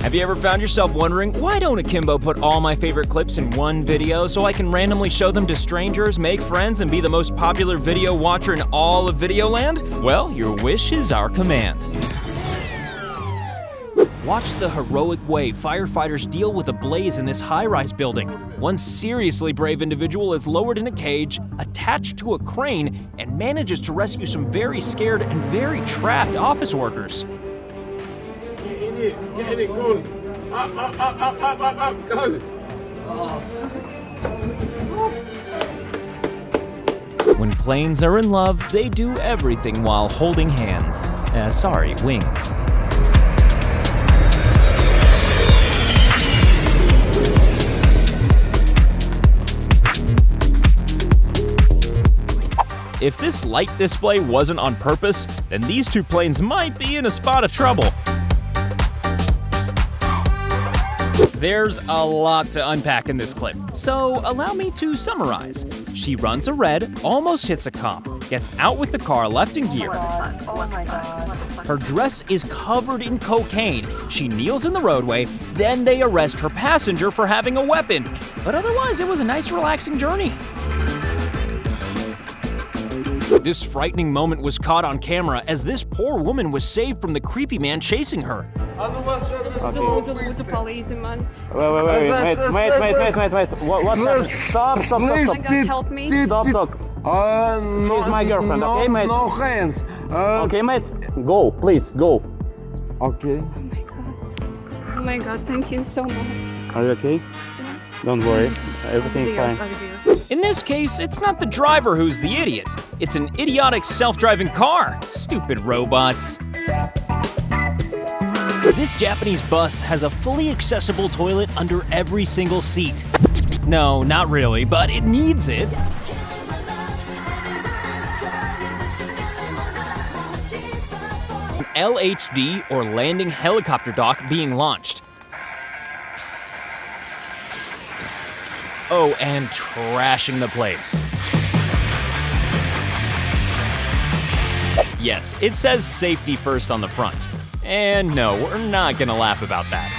Have you ever found yourself wondering, why don't Akimbo put all my favorite clips in one video so I can randomly show them to strangers, make friends, and be the most popular video watcher in all of Videoland? Well, your wish is our command. Watch the heroic way firefighters deal with a blaze in this high-rise building. One seriously brave individual is lowered in a cage, attached to a crane, and manages to rescue some very scared and very trapped office workers. Get in it, go on. Up, go. When planes are in love, they do everything while holding hands. Wings. If this light display wasn't on purpose, then these two planes might be in a spot of trouble. There's a lot to unpack in this clip, so allow me to summarize. She runs a red, almost hits a cop, gets out with the car left in gear. Oh my God. Her dress is covered in cocaine. She kneels in the roadway, then they arrest her passenger for having a weapon. But otherwise, it was a nice, relaxing journey. This frightening moment was caught on camera as this poor woman was saved from the creepy man chasing her. With the policeman. Wait. What? Stop. Help me. Stop. She's my girlfriend, okay, mate? No hands. Okay, mate? Go, please, go. Okay. Oh my God, thank you so much. Are you okay? Don't worry, everything's fine. In this case, it's not the driver who's the idiot. It's an idiotic self-driving car. Stupid robots. This Japanese bus has a fully accessible toilet under every single seat. No, not really, but it needs it. LHD, or landing helicopter dock, being launched. Oh, and trashing the place. Yes, it says safety first on the front. And no, we're not gonna laugh about that.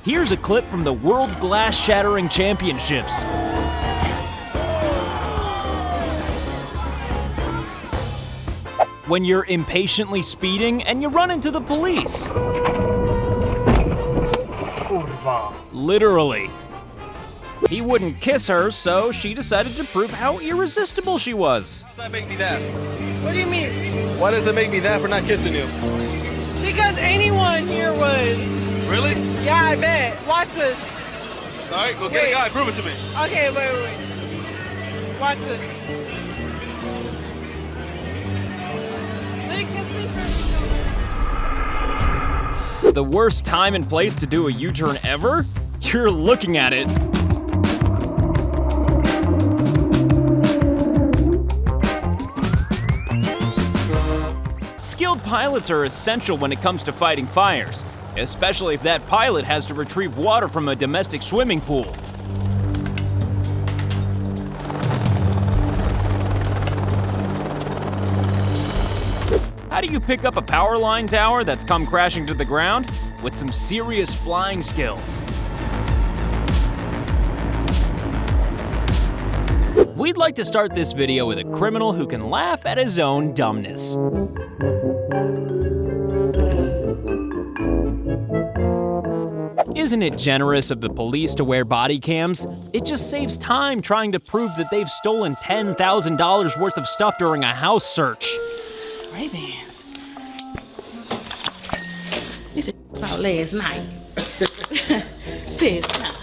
Here's a clip from the World Glass Shattering Championships. When you're impatiently speeding and you run into the police. Literally. He wouldn't kiss her, so she decided to prove how irresistible she was. Why does that make me that? What do you mean? Why does it make me that for not kissing you? Because anyone here would. Really? Yeah, I bet. Watch this. All right, go get a guy. Prove it to me. Okay, wait. Watch this. The worst time and place to do a U-turn ever? You're looking at it. Skilled pilots are essential when it comes to fighting fires, especially if that pilot has to retrieve water from a domestic swimming pool. How do you pick up a power line tower that's come crashing to the ground? With some serious flying skills. We'd like to start this video with a criminal who can laugh at his own dumbness. Isn't it generous of the police to wear body cams? It just saves time trying to prove that they've stolen $10,000 worth of stuff during a house search. Ray-Bans. This is about last night. Pissed off.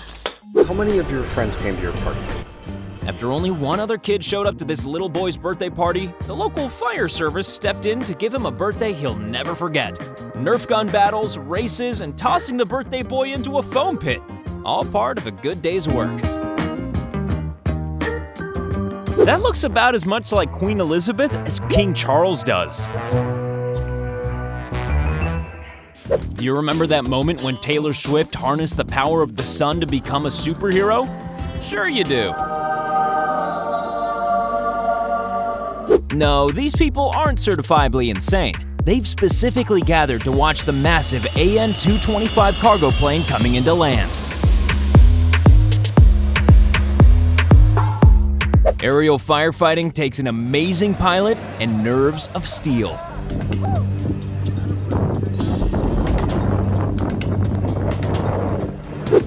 How many of your friends came to your party? After only one other kid showed up to this little boy's birthday party, the local fire service stepped in to give him a birthday he'll never forget. Nerf gun battles, races, and tossing the birthday boy into a foam pit. All part of a good day's work. That looks about as much like Queen Elizabeth as King Charles does. Do you remember that moment when Taylor Swift harnessed the power of the sun to become a superhero? Sure you do. No, these people aren't certifiably insane. They've specifically gathered to watch the massive AN-225 cargo plane coming into land. Aerial firefighting takes an amazing pilot and nerves of steel.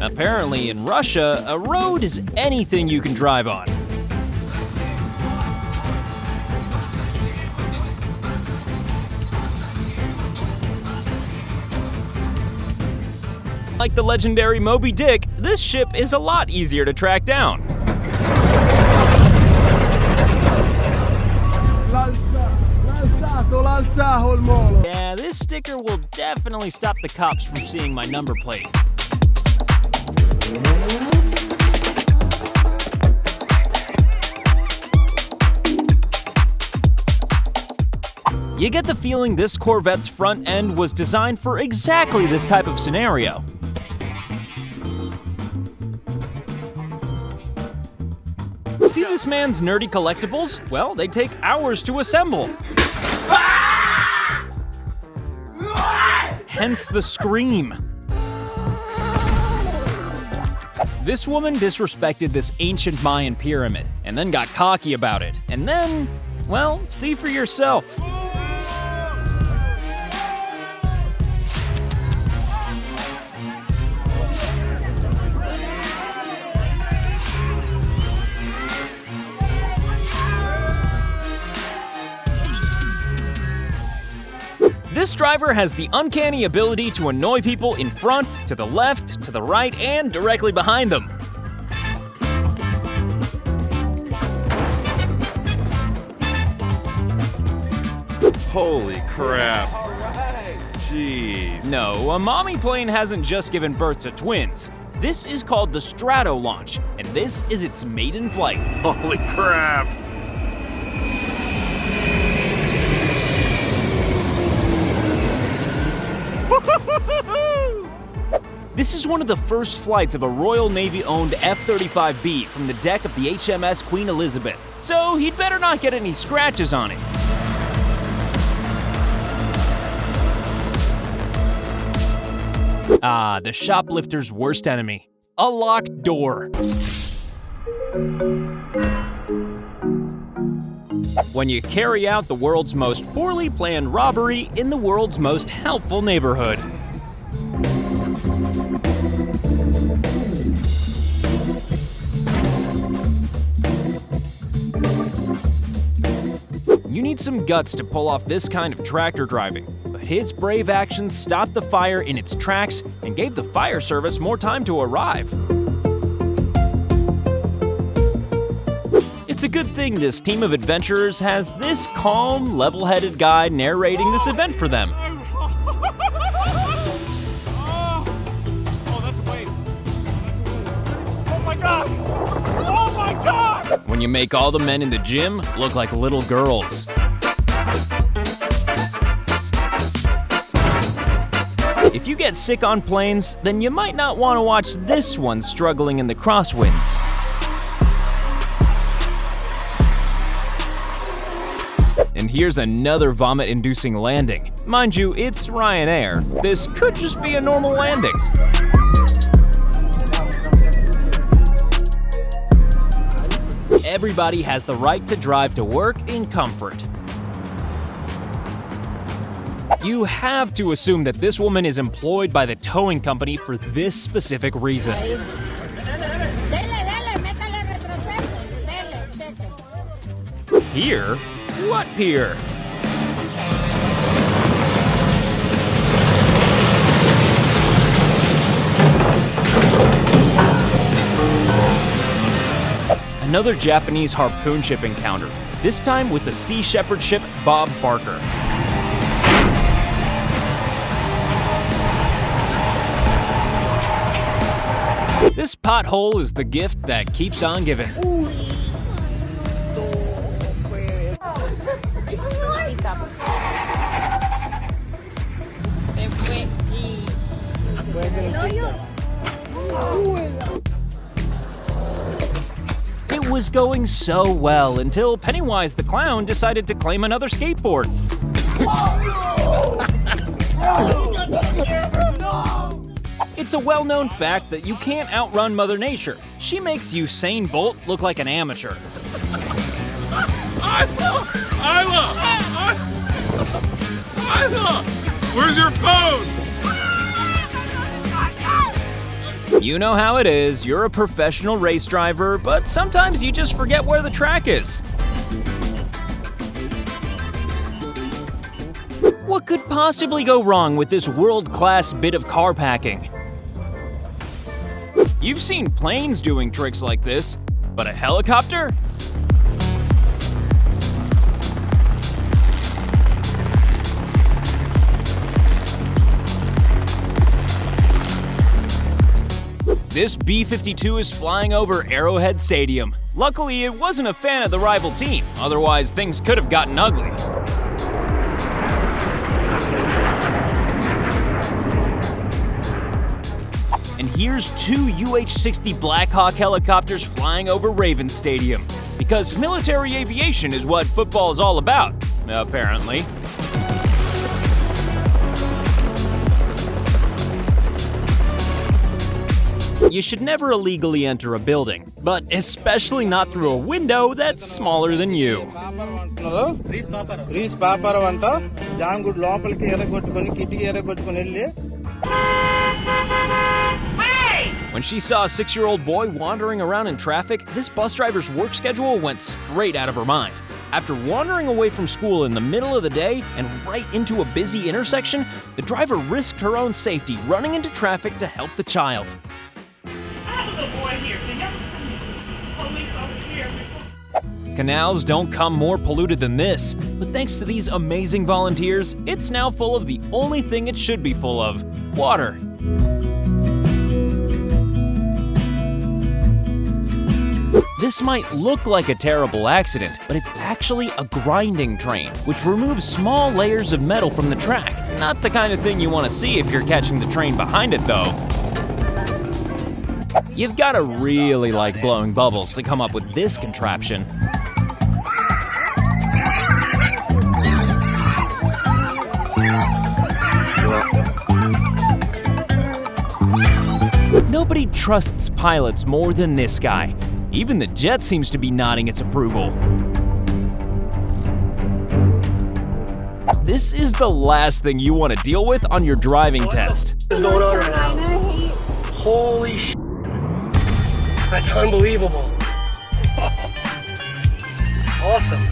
Apparently, in Russia, a road is anything you can drive on. Like the legendary Moby Dick, this ship is a lot easier to track down. Yeah, this sticker will definitely stop the cops from seeing my number plate. You get the feeling this Corvette's front end was designed for exactly this type of scenario. See this man's nerdy collectibles? Well, they take hours to assemble. Hence the scream. This woman disrespected this ancient Mayan pyramid and then got cocky about it. And then, well, see for yourself. This driver has the uncanny ability to annoy people in front, to the left, to the right, and directly behind them. Holy crap. Jeez. No, a mommy plane hasn't just given birth to twins. This is called the Strato launch, and this is its maiden flight. Holy crap. This is one of the first flights of a Royal Navy-owned F-35B from the deck of the HMS Queen Elizabeth, so he'd better not get any scratches on it. Ah, the shoplifter's worst enemy, a locked door. When you carry out the world's most poorly planned robbery in the world's most helpful neighborhood. You need some guts to pull off this kind of tractor driving, but his brave actions stopped the fire in its tracks and gave the fire service more time to arrive. It's a good thing this team of adventurers has this calm, level-headed guy narrating this event for them. When you make all the men in the gym look like little girls. If you get sick on planes, then you might not want to watch this one struggling in the crosswinds. And here's another vomit-inducing landing. Mind you, it's Ryanair. This could just be a normal landing. Everybody has the right to drive to work in comfort. You have to assume that this woman is employed by the towing company for this specific reason. Here? What pier? Another Japanese harpoon ship encounter, this time with the Sea Shepherd ship Bob Barker. This pothole is the gift that keeps on giving. It was going so well until Pennywise the Clown decided to claim another skateboard. It's a well-known fact that you can't outrun Mother Nature. She makes Usain Bolt look like an amateur. Isla! Where's your phone? You know how it is, you're a professional race driver, but sometimes you just forget where the track is. What could possibly go wrong with this world-class bit of car packing? You've seen planes doing tricks like this, but a helicopter? This B-52 is flying over Arrowhead Stadium. Luckily, it wasn't a fan of the rival team, otherwise things could have gotten ugly. And here's two UH-60 Blackhawk helicopters flying over Raven Stadium. Because military aviation is what football is all about, apparently. You should never illegally enter a building, but especially not through a window that's smaller than you. When she saw a 6-year-old boy wandering around in traffic, this bus driver's work schedule went straight out of her mind. After wandering away from school in the middle of the day and right into a busy intersection, the driver risked her own safety running into traffic to help the child. Canals don't come more polluted than this, but thanks to these amazing volunteers, it's now full of the only thing it should be full of: water. This might look like a terrible accident, but it's actually a grinding train, which removes small layers of metal from the track. Not the kind of thing you want to see if you're catching the train behind it, though. You've got to really like blowing bubbles to come up with this contraption. Nobody trusts pilots more than this guy. Even the jet seems to be nodding its approval. This is the last thing you want to deal with on your driving test. What's going on right now? Holy shit. That's unbelievable. Awesome.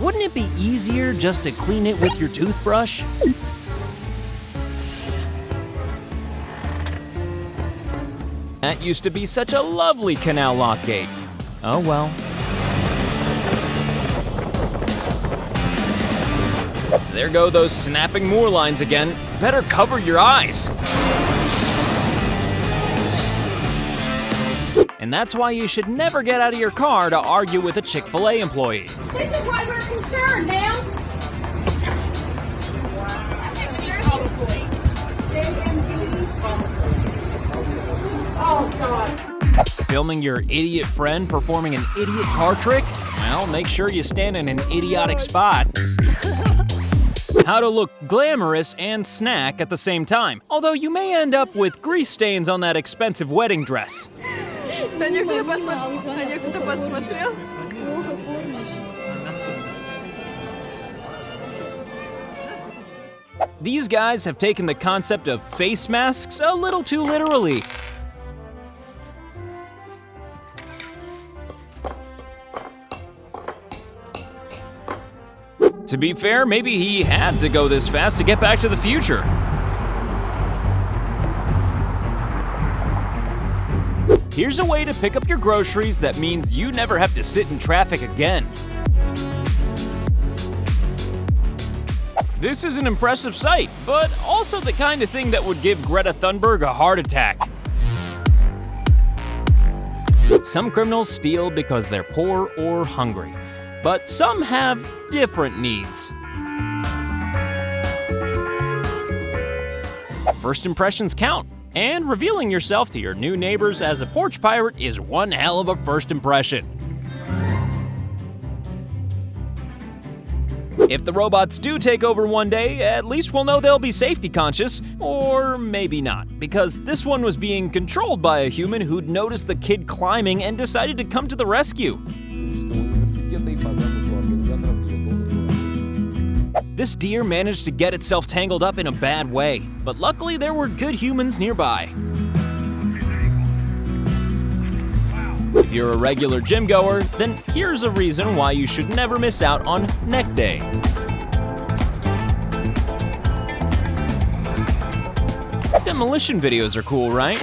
Wouldn't it be easier just to clean it with your toothbrush? That used to be such a lovely canal lock gate. Oh well. There go those snapping moor lines again. Better cover your eyes. And that's why you should never get out of your car to argue with a Chick-fil-A employee. This is why we're concerned, ma'am. Oh, God. Filming your idiot friend performing an idiot car trick? Well, make sure you stand in an idiotic spot. How to look glamorous and snack at the same time, although you may end up with grease stains on that expensive wedding dress. These guys have taken the concept of face masks a little too literally. To be fair, maybe he had to go this fast to get back to the future. Here's a way to pick up your groceries that means you never have to sit in traffic again. This is an impressive sight, but also the kind of thing that would give Greta Thunberg a heart attack. Some criminals steal because they're poor or hungry, but some have different needs. First impressions count. And revealing yourself to your new neighbors as a porch pirate is one hell of a first impression. If the robots do take over one day, at least we'll know they'll be safety conscious, or maybe not, because this one was being controlled by a human who'd noticed the kid climbing and decided to come to the rescue. This deer managed to get itself tangled up in a bad way, but luckily there were good humans nearby. If you're a regular gym goer, then here's a reason why you should never miss out on Neck Day. Demolition videos are cool, right?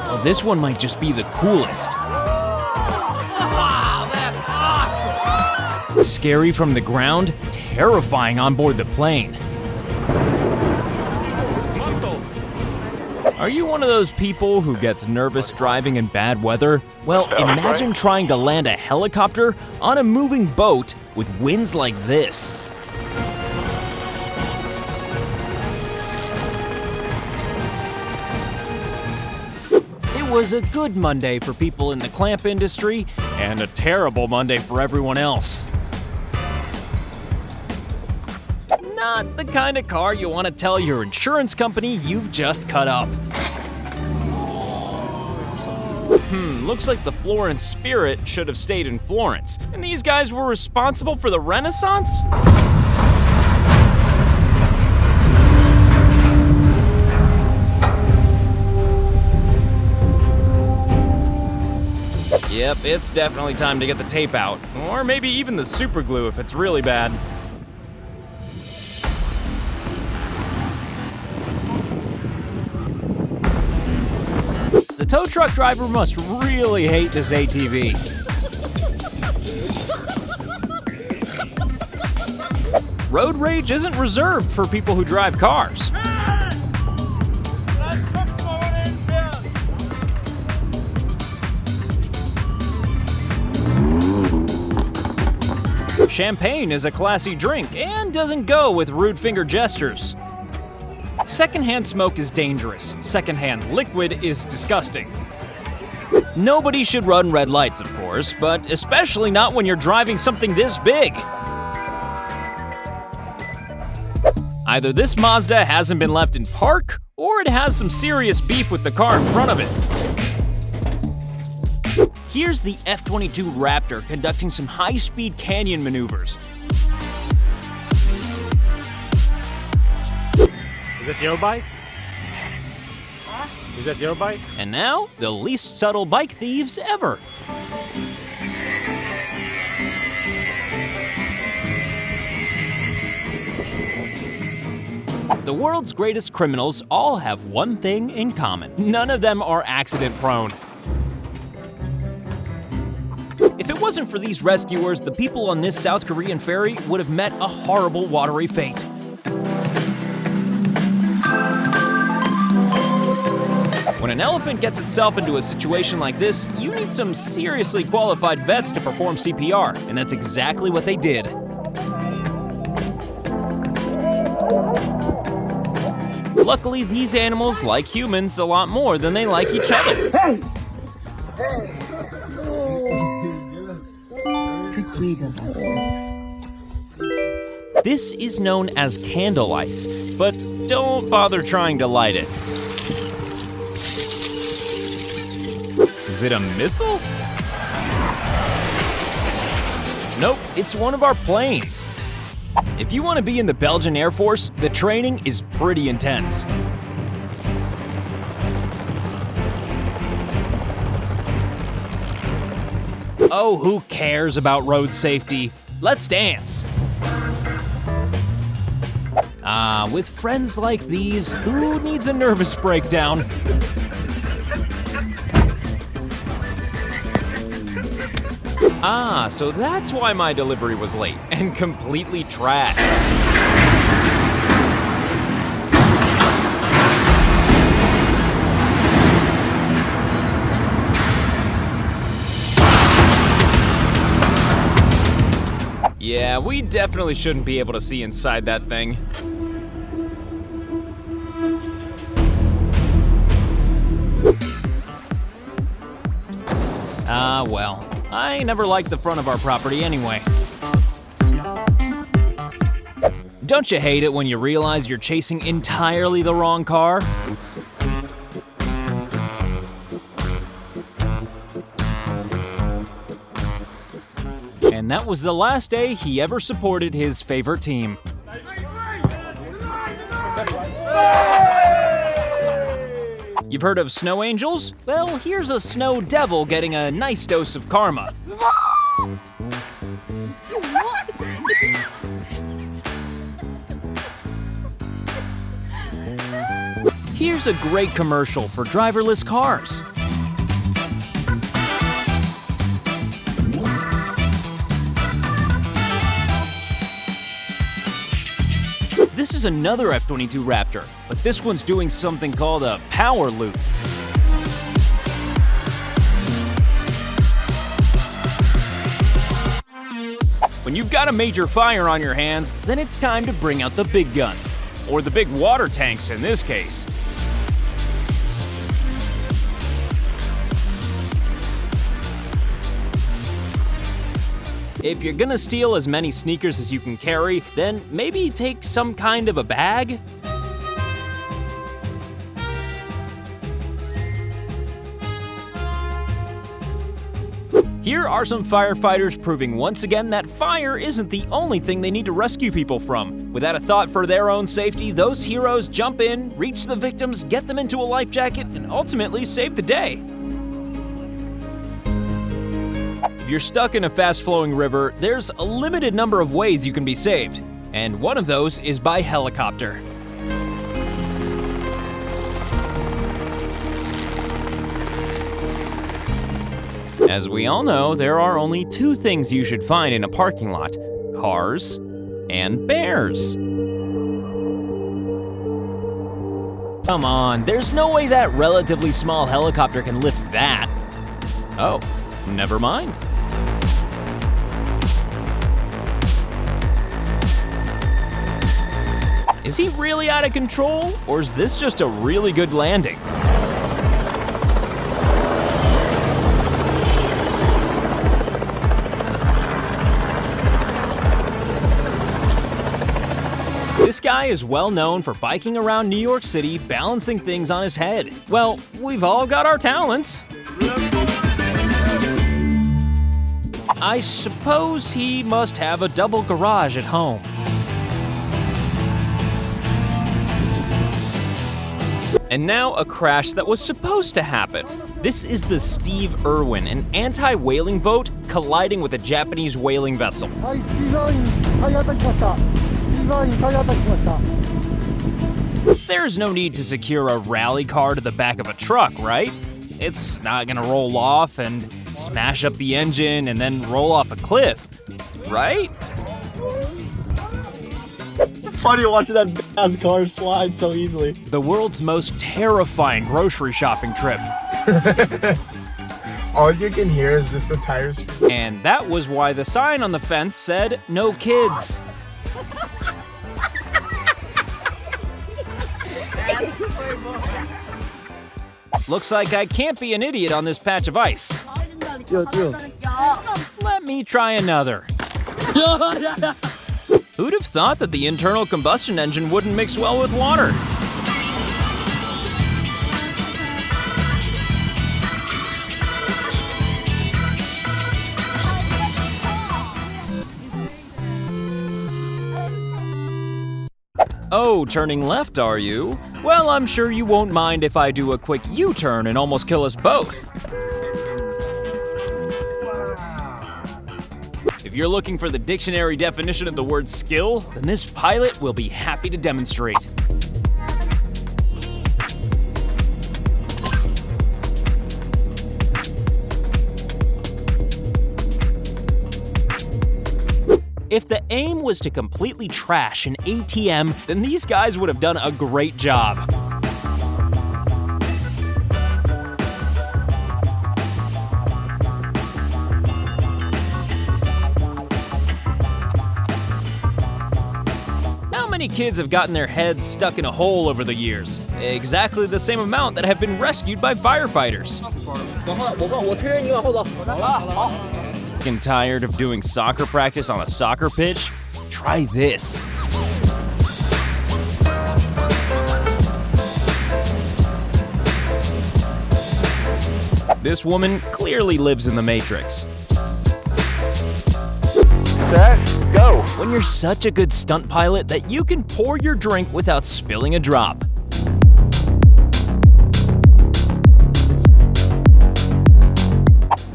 Well, this one might just be the coolest. Wow, that's awesome! Scary from the ground, terrifying on board the plane. Are you one of those people who gets nervous driving in bad weather? Well, imagine trying to land a helicopter on a moving boat with winds like this. It was a good Monday for people in the clamp industry, and a terrible Monday for everyone else. Not the kind of car you want to tell your insurance company you've just cut up. Looks like the Florence Spirit should have stayed in Florence, and these guys were responsible for the Renaissance? Yep, it's definitely time to get the tape out, or maybe even the super glue if it's really bad. The tow truck driver must really hate this ATV. Road rage isn't reserved for people who drive cars. Champagne is a classy drink and doesn't go with rude finger gestures. Secondhand smoke is dangerous. Secondhand liquid is disgusting. Nobody should run red lights, of course, but especially not when you're driving something this big. Either this Mazda hasn't been left in park, or it has some serious beef with the car in front of it. Here's the F-22 Raptor conducting some high-speed canyon maneuvers. Is it your bike? Is that your bike? And now, the least subtle bike thieves ever. The world's greatest criminals all have one thing in common. None of them are accident-prone. If it wasn't for these rescuers, the people on this South Korean ferry would have met a horrible watery fate. When an elephant gets itself into a situation like this, you need some seriously qualified vets to perform CPR, and that's exactly what they did. Luckily, these animals like humans a lot more than they like each other. This is known as candle ice, but don't bother trying to light it. Is it a missile? Nope, it's one of our planes. If you want to be in the Belgian Air Force, the training is pretty intense. Oh, who cares about road safety? Let's dance. With friends like these, who needs a nervous breakdown? So that's why my delivery was late and completely trashed. Yeah, we definitely shouldn't be able to see inside that thing. Ah, well, I never liked the front of our property anyway. Don't you hate it when you realize you're chasing entirely the wrong car? And that was the last day he ever supported his favorite team. You've heard of snow angels? Well, here's a snow devil getting a nice dose of karma. Here's a great commercial for driverless cars. This is another F-22 Raptor, but this one's doing something called a power loop. When you've got a major fire on your hands, then it's time to bring out the big guns. Or the big water tanks in this case. If you're gonna steal as many sneakers as you can carry, then maybe take some kind of a bag? Here are some firefighters proving once again that fire isn't the only thing they need to rescue people from. Without a thought for their own safety, those heroes jump in, reach the victims, get them into a life jacket, and ultimately save the day. If you're stuck in a fast-flowing river, there's a limited number of ways you can be saved, and one of those is by helicopter. As we all know, there are only two things you should find in a parking lot: cars and bears. Come on, there's no way that relatively small helicopter can lift that. Oh, never mind. Is he really out of control, or is this just a really good landing? This guy is well known for biking around New York City, balancing things on his head. Well, we've all got our talents. I suppose he must have a double garage at home. And now a crash that was supposed to happen. This is the Steve Irwin, an anti-whaling boat colliding with a Japanese whaling vessel. There's no need to secure a rally car to the back of a truck, right? It's not gonna roll off and smash up the engine and then roll off a cliff, right? Funny watching that ass car slide so easily. The world's most terrifying grocery shopping trip. All you can hear is just the tires. And that was why the sign on the fence said, "No kids." Looks like I can't be an idiot on this patch of ice. Let me try another. Who'd have thought that the internal combustion engine wouldn't mix well with water? Oh, turning left, are you? Well, I'm sure you won't mind if I do a quick U-turn and almost kill us both. If you're looking for the dictionary definition of the word skill, then this pilot will be happy to demonstrate. If the aim was to completely trash an ATM, then these guys would have done a great job. How Many kids have gotten their heads stuck in a hole over the years, exactly the same amount that have been rescued by firefighters. Getting tired of doing soccer practice on a soccer pitch? Try this. This woman clearly lives in the Matrix. Set, go! When you're such a good stunt pilot that you can pour your drink without spilling a drop.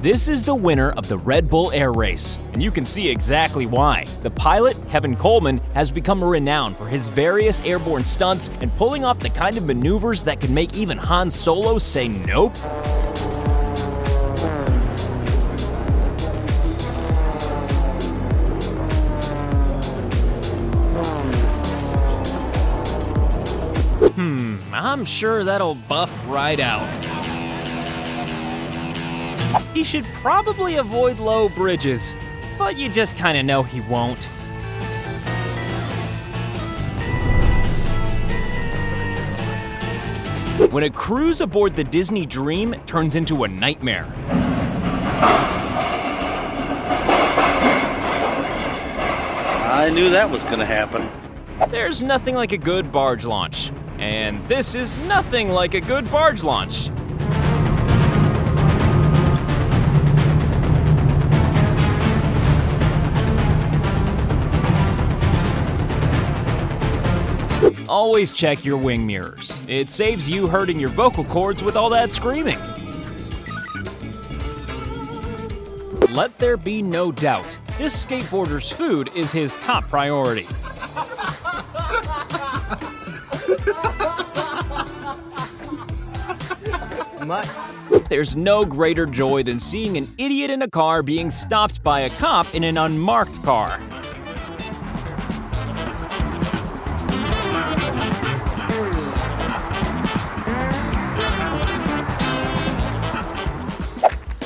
This is the winner of the Red Bull Air Race, and you can see exactly why. The pilot, Kevin Coleman, has become renowned for his various airborne stunts and pulling off the kind of maneuvers that can make even Han Solo say nope. I'm sure that'll buff right out. He should probably avoid low bridges, but you just kinda know he won't. When a cruise aboard the Disney Dream turns into a nightmare. I knew that was gonna happen. There's nothing like a good barge launch. And this is nothing like a good barge launch. Always check your wing mirrors. It saves you hurting your vocal cords with all that screaming. Let there be no doubt, this skateboarder's food is his top priority. There's no greater joy than seeing an idiot in a car being stopped by a cop in an unmarked car.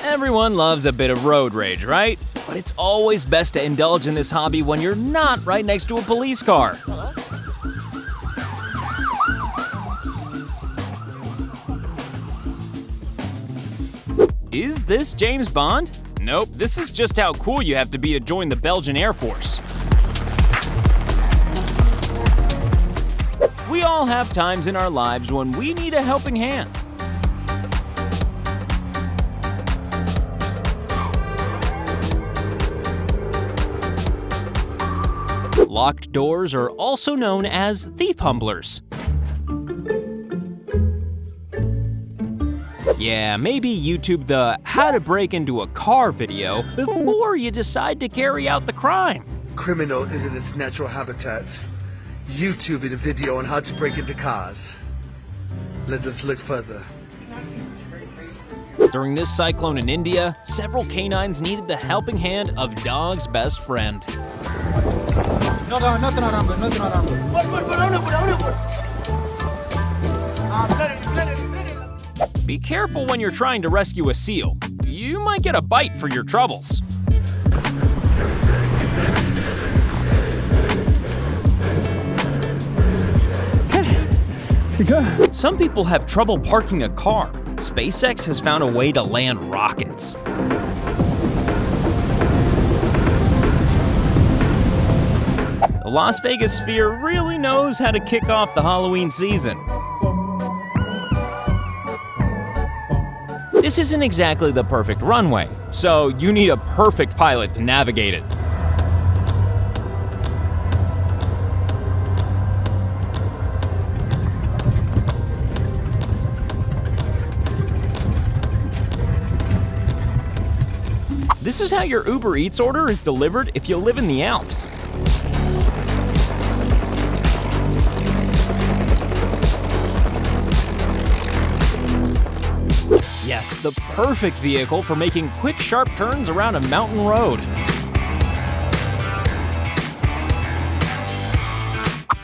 Everyone loves a bit of road rage, right? But it's always best to indulge in this hobby when you're not right next to a police car. Is this James Bond? Nope, this is just how cool you have to be to join the Belgian Air Force. We all have times in our lives when we need a helping hand. Locked doors are also known as thief humblers. Yeah, maybe YouTube the how to break into a car video before you decide to carry out the crime. Criminal is in its natural habitat. YouTube in a video on how to break into cars. Let us look further. During this cyclone in India, several canines needed the helping hand of dog's best friend. Be careful when you're trying to rescue a seal. You might get a bite for your troubles. Some people have trouble parking a car. SpaceX has found a way to land rockets. The Las Vegas Sphere really knows how to kick off the Halloween season. This isn't exactly the perfect runway, so you need a perfect pilot to navigate it. This is how your Uber Eats order is delivered if you live in the Alps. Yes, the perfect vehicle for making quick, sharp turns around a mountain road.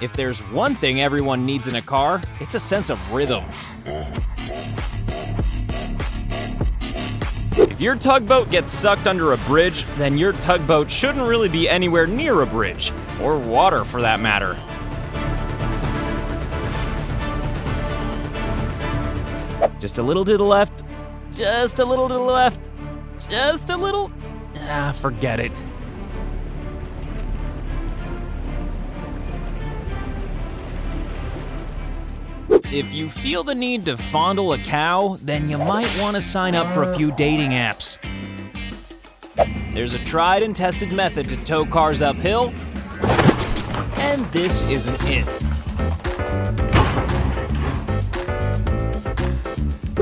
If there's one thing everyone needs in a car, it's a sense of rhythm. If your tugboat gets sucked under a bridge, then your tugboat shouldn't really be anywhere near a bridge, or water for that matter. Just a little to the left. Just a little to the left. Just a little. Forget it. If you feel the need to fondle a cow, then you might want to sign up for a few dating apps. There's a tried and tested method to tow cars uphill, and this isn't it.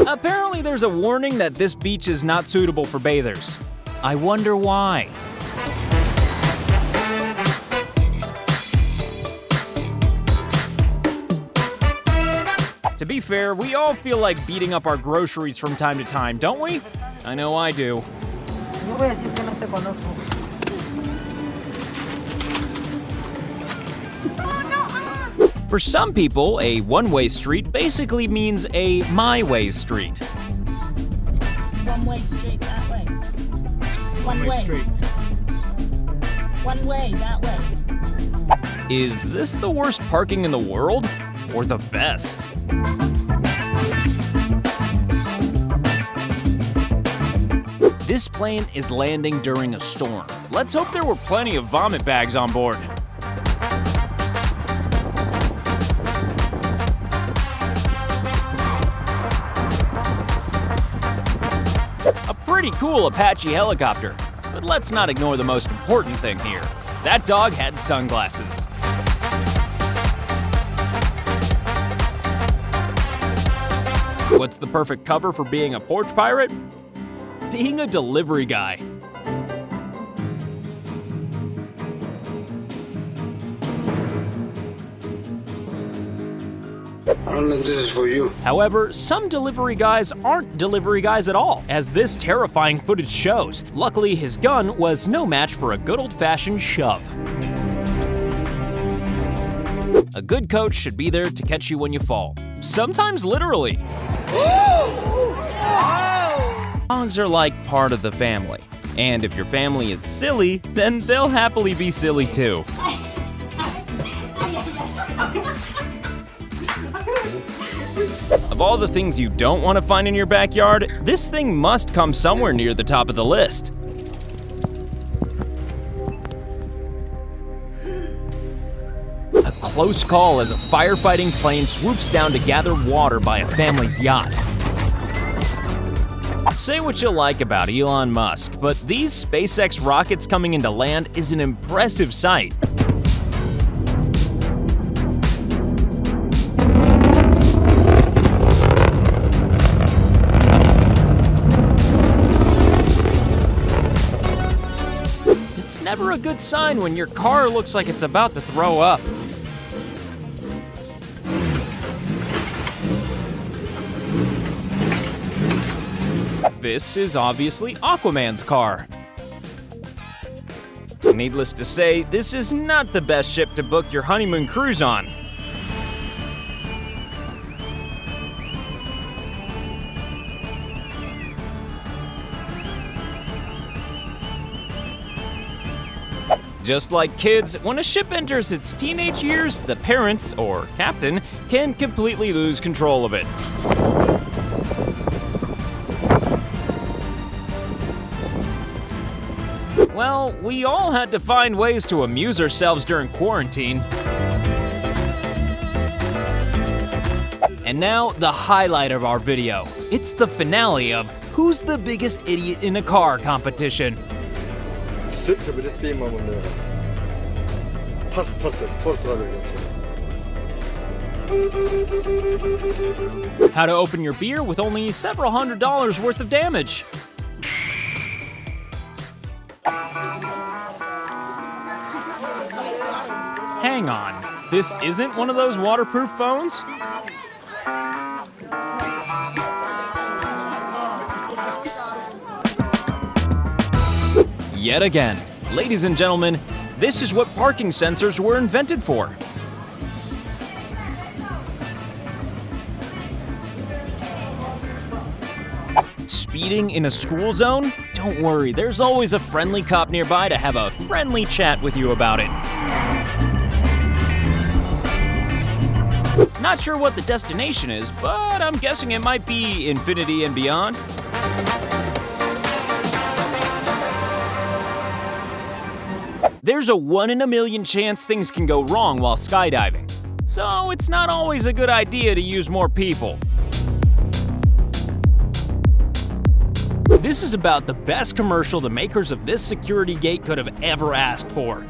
Apparently there's a warning that this beach is not suitable for bathers. I wonder why. To be fair, we all feel like beating up our groceries from time to time, don't we? I know I do. For some people, a one-way street basically means a my-way street. One-way street that way. One way. One way that way. Is this the worst parking in the world? Or the best? This plane is landing during a storm. Let's hope there were plenty of vomit bags on board. A pretty cool Apache helicopter, but let's not ignore the most important thing here. That dog had sunglasses. What's the perfect cover for being a porch pirate? Being a delivery guy. I don't think this is for you. However, some delivery guys aren't delivery guys at all, as this terrifying footage shows. Luckily, his gun was no match for a good old-fashioned shove. A good coach should be there to catch you when you fall. Sometimes literally. Dogs are like part of the family. And if your family is silly, then they'll happily be silly too. Of all the things you don't want to find in your backyard, this thing must come somewhere near the top of the list. A close call as a firefighting plane swoops down to gather water by a family's yacht. Say what you like about Elon Musk, but these SpaceX rockets coming into land is an impressive sight. It's never a good sign when your car looks like it's about to throw up. This is obviously Aquaman's car. Needless to say, this is not the best ship to book your honeymoon cruise on. Just like kids, when a ship enters its teenage years, the parents, or captain, can completely lose control of it. Well, we all had to find ways to amuse ourselves during quarantine. And now, the highlight of our video. It's the finale of Who's the Biggest Idiot in a Car competition. How to open your beer with only several $100s worth of damage. Hang on, this isn't one of those waterproof phones? Yet again, ladies and gentlemen, this is what parking sensors were invented for. Speeding in a school zone? Don't worry, there's always a friendly cop nearby to have a friendly chat with you about it. Not sure what the destination is, but I'm guessing it might be infinity and beyond. There's a 1 in a million chance things can go wrong while skydiving, so it's not always a good idea to use more people. This is about the best commercial the makers of this security gate could have ever asked for.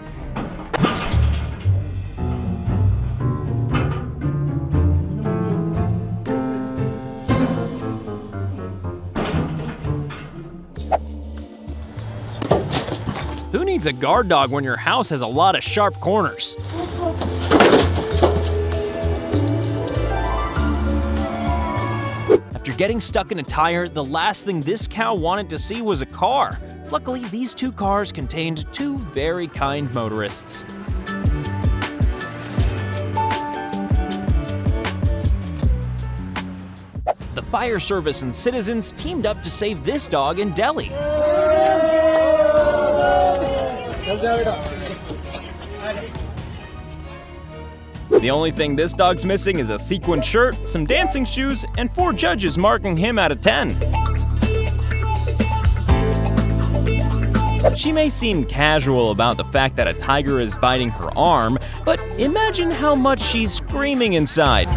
Who needs a guard dog when your house has a lot of sharp corners? After getting stuck in a tire, the last thing this cow wanted to see was a car. Luckily, these 2 cars contained 2 very kind motorists. The fire service and citizens teamed up to save this dog in Delhi. The only thing this dog's missing is a sequined shirt, some dancing shoes, and 4 judges marking him out of 10. She may seem casual about the fact that a tiger is biting her arm, but imagine how much she's screaming inside.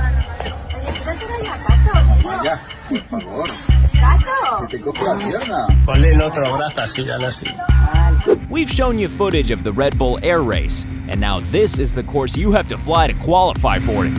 We've shown you footage of the Red Bull Air Race, and now this is the course you have to fly to qualify for it.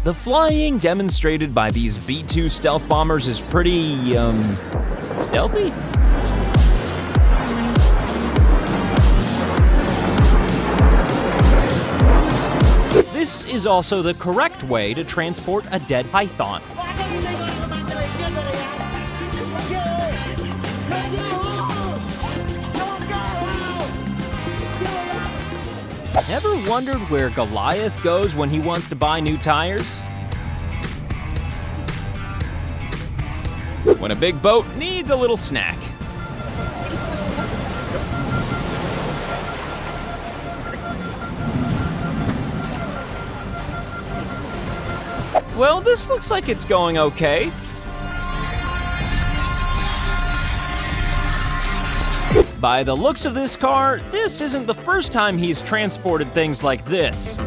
The flying demonstrated by these B-2 stealth bombers is pretty, stealthy? This is also the correct way to transport a dead python. Ever wondered where Goliath goes when he wants to buy new tires? When a big boat needs a little snack. Well, this looks like it's going okay. By the looks of this car, this isn't the first time he's transported things like this.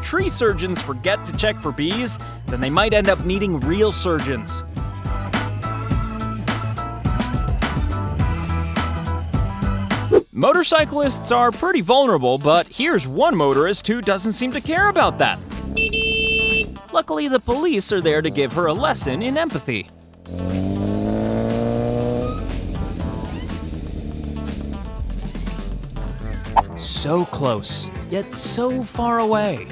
Tree surgeons forget to check for bees, then they might end up needing real surgeons. Motorcyclists are pretty vulnerable, but here's one motorist who doesn't seem to care about that. Luckily, the police are there to give her a lesson in empathy. So close, yet so far away.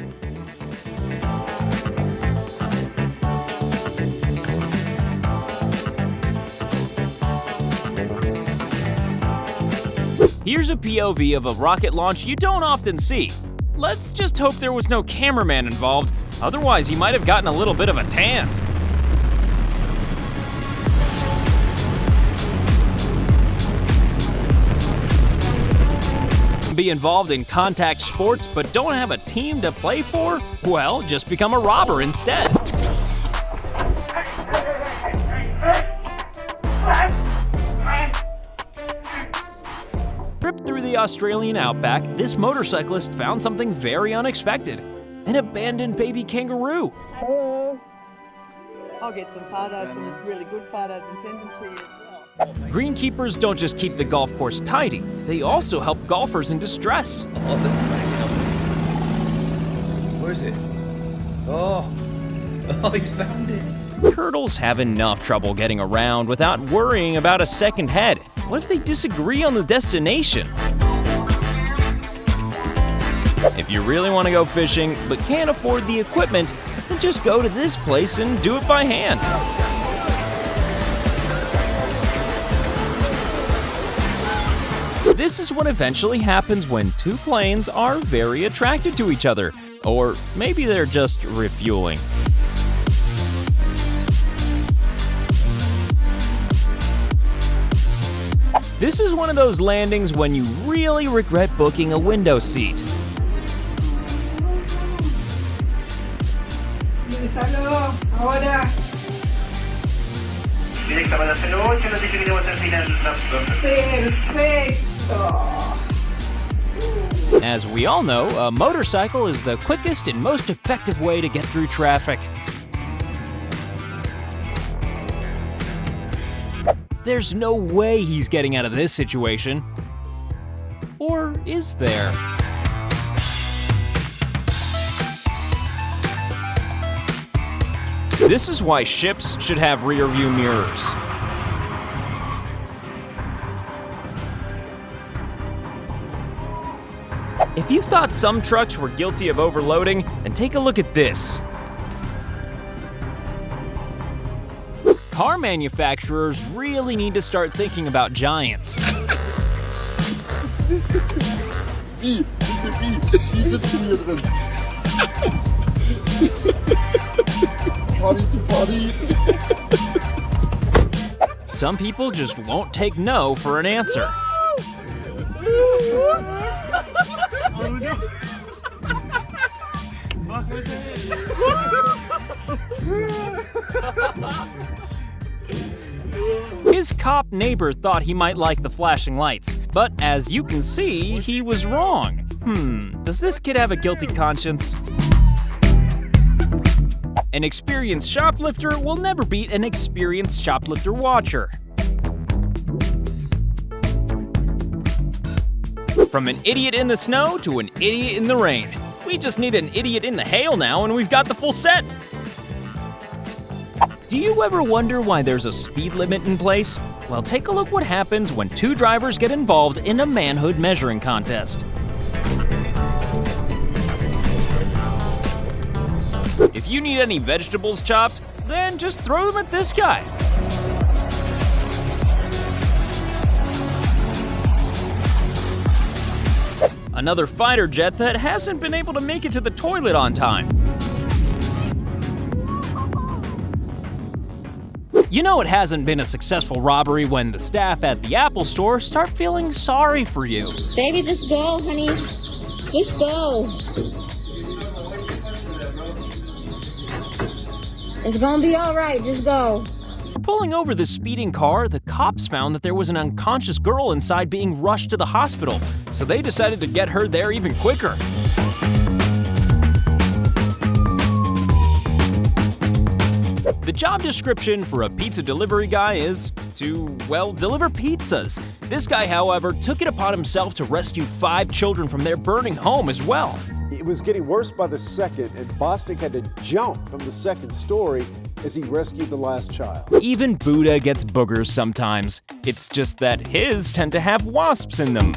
Here's a POV of a rocket launch you don't often see. Let's just hope there was no cameraman involved, otherwise he might have gotten a little bit of a tan. Be involved in contact sports but don't have a team to play for? Well, just become a robber instead. Trip through the Australian outback, this motorcyclist found something very unexpected. An abandoned baby kangaroo. I'll get some photos, some really good photos, and send them to you as well. Greenkeepers don't just keep the golf course tidy, they also help golfers in distress. Where is it? Oh, he found it. Turtles have enough trouble getting around without worrying about a second head. What if they disagree on the destination? If you really want to go fishing but can't afford the equipment, then just go to this place and do it by hand. This is what eventually happens when two planes are very attracted to each other. Or maybe they're just refueling. This is one of those landings when you really regret booking a window seat. As we all know, a motorcycle is the quickest and most effective way to get through traffic. There's no way he's getting out of this situation. Or is there? This is why ships should have rear-view mirrors. If you thought some trucks were guilty of overloading, then take a look at this. Car manufacturers really need to start thinking about giants. Some people just won't take no for an answer. His cop neighbor thought he might like the flashing lights, but as you can see, he was wrong. Does this kid have a guilty conscience? An experienced shoplifter will never beat an experienced shoplifter watcher. From an idiot in the snow to an idiot in the rain. We just need an idiot in the hail now and we've got the full set. Do you ever wonder why there's a speed limit in place? Well, take a look what happens when two drivers get involved in a manhood measuring contest. If you need any vegetables chopped, then just throw them at this guy. Another fighter jet that hasn't been able to make it to the toilet on time. You know it hasn't been a successful robbery when the staff at the Apple store start feeling sorry for you. Baby, just go, honey. Just go. It's gonna be all right, just go. Pulling over the speeding car, the cops found that there was an unconscious girl inside being rushed to the hospital, so they decided to get her there even quicker. The job description for a pizza delivery guy is to, well, deliver pizzas. This guy, however, took it upon himself to rescue 5 children from their burning home as well. It was getting worse by the second, and Bostic had to jump from the second story as he rescued the last child. Even Buddha gets boogers sometimes. It's just that his tend to have wasps in them.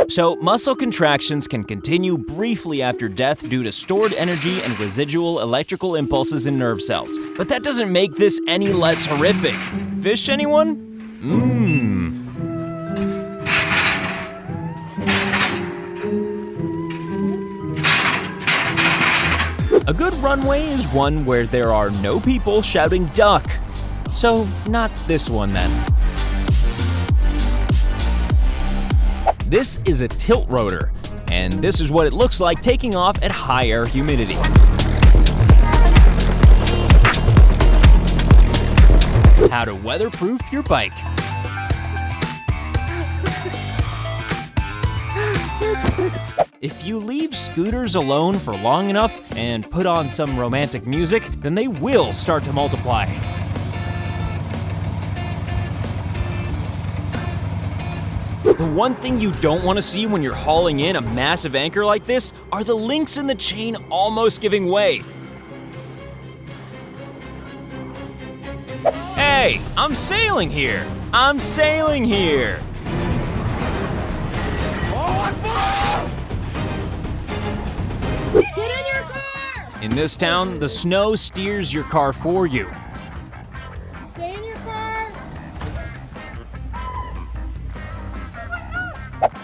So, muscle contractions can continue briefly after death due to stored energy and residual electrical impulses in nerve cells. But that doesn't make this any less horrific. Fish, anyone? A good runway is one where there are no people shouting duck. So, not this one then. This is a tilt rotor, and this is what it looks like taking off at high air humidity. How to weatherproof your bike. If you leave scooters alone for long enough and put on some romantic music, then they will start to multiply. The one thing you don't want to see when you're hauling in a massive anchor like this are the links in the chain almost giving way. Hey, I'm sailing here! I'm sailing here! Get in your car! In this town, the snow steers your car for you. Stay in your car.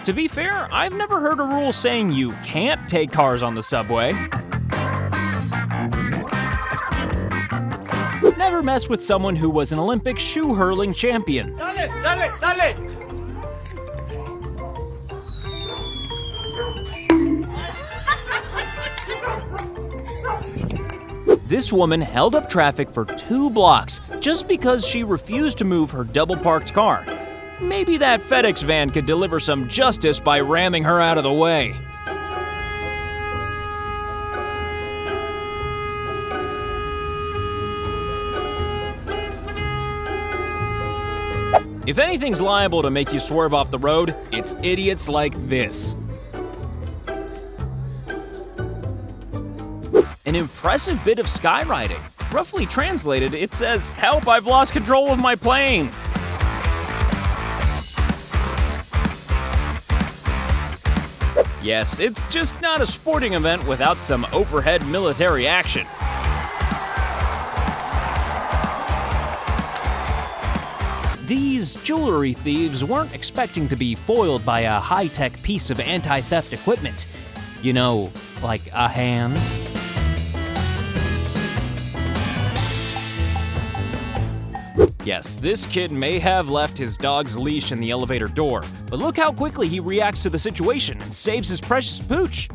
To be fair, I've never heard a rule saying you can't take cars on the subway. Never mess with someone who was an Olympic shoe hurling champion. Dale, dale, dale. This woman held up traffic for 2 blocks just because she refused to move her double-parked car. Maybe that FedEx van could deliver some justice by ramming her out of the way. If anything's liable to make you swerve off the road, it's idiots like this. An impressive bit of skywriting. Roughly translated, it says, "Help, I've lost control of my plane." Yes, it's just not a sporting event without some overhead military action. These jewelry thieves weren't expecting to be foiled by a high-tech piece of anti-theft equipment. You know, like a hand. Yes, this kid may have left his dog's leash in the elevator door, but look how quickly he reacts to the situation and saves his precious pooch.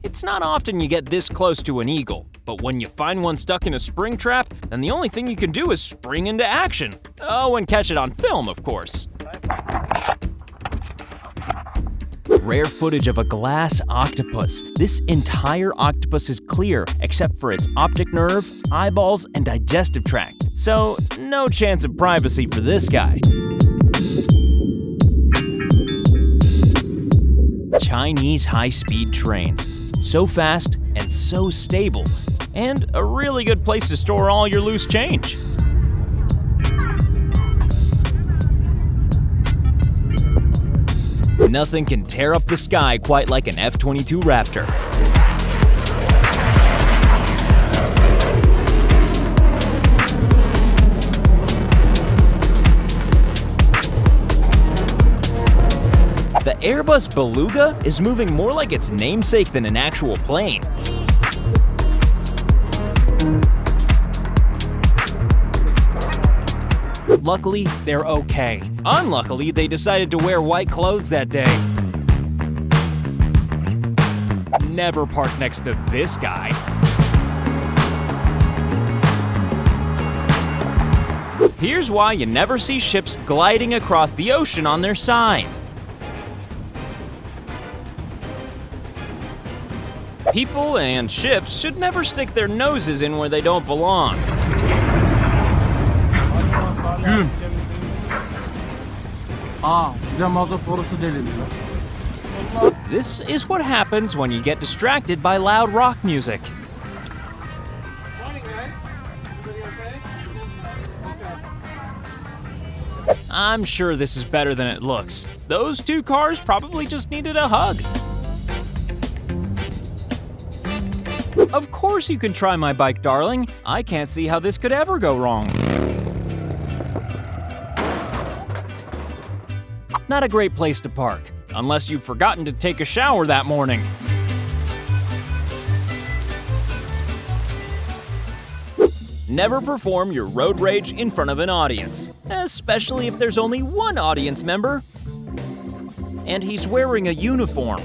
It's not often you get this close to an eagle, but when you find one stuck in a spring trap, then the only thing you can do is spring into action. Oh, and catch it on film, of course. Rare footage of a glass octopus. This entire octopus is clear, except for its optic nerve, eyeballs, and digestive tract. So, no chance of privacy for this guy. Chinese high-speed trains. So fast and so stable. And a really good place to store all your loose change. Nothing can tear up the sky quite like an F-22 Raptor. The Airbus Beluga is moving more like its namesake than an actual plane. Luckily, they're okay. Unluckily, they decided to wear white clothes that day. Never park next to this guy. Here's why you never see ships gliding across the ocean on their sign. People and ships should never stick their noses in where they don't belong. This is what happens when you get distracted by loud rock music. I'm sure this is better than it looks. Those 2 cars probably just needed a hug. Of course you can try my bike, darling. I can't see how this could ever go wrong. Not a great place to park, unless you've forgotten to take a shower that morning. Never perform your road rage in front of an audience, especially if there's only one audience member and he's wearing a uniform.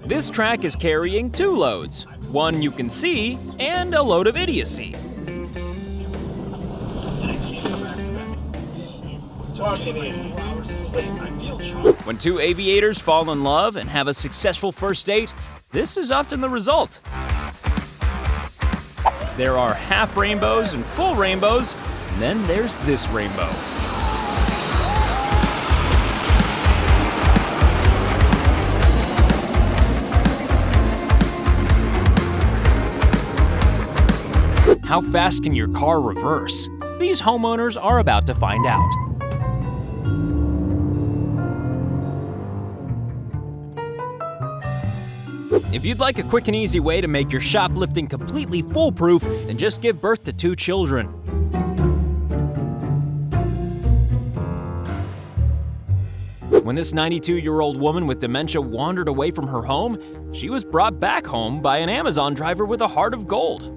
This track is carrying 2 loads, one you can see and a load of idiocy. When 2 aviators fall in love and have a successful first date, this is often the result. There are half rainbows and full rainbows, and then there's this rainbow. How fast can your car reverse? These homeowners are about to find out. If you'd like a quick and easy way to make your shoplifting completely foolproof, then just give birth to 2 children. When this 92-year-old woman with dementia wandered away from her home, she was brought back home by an Amazon driver with a heart of gold.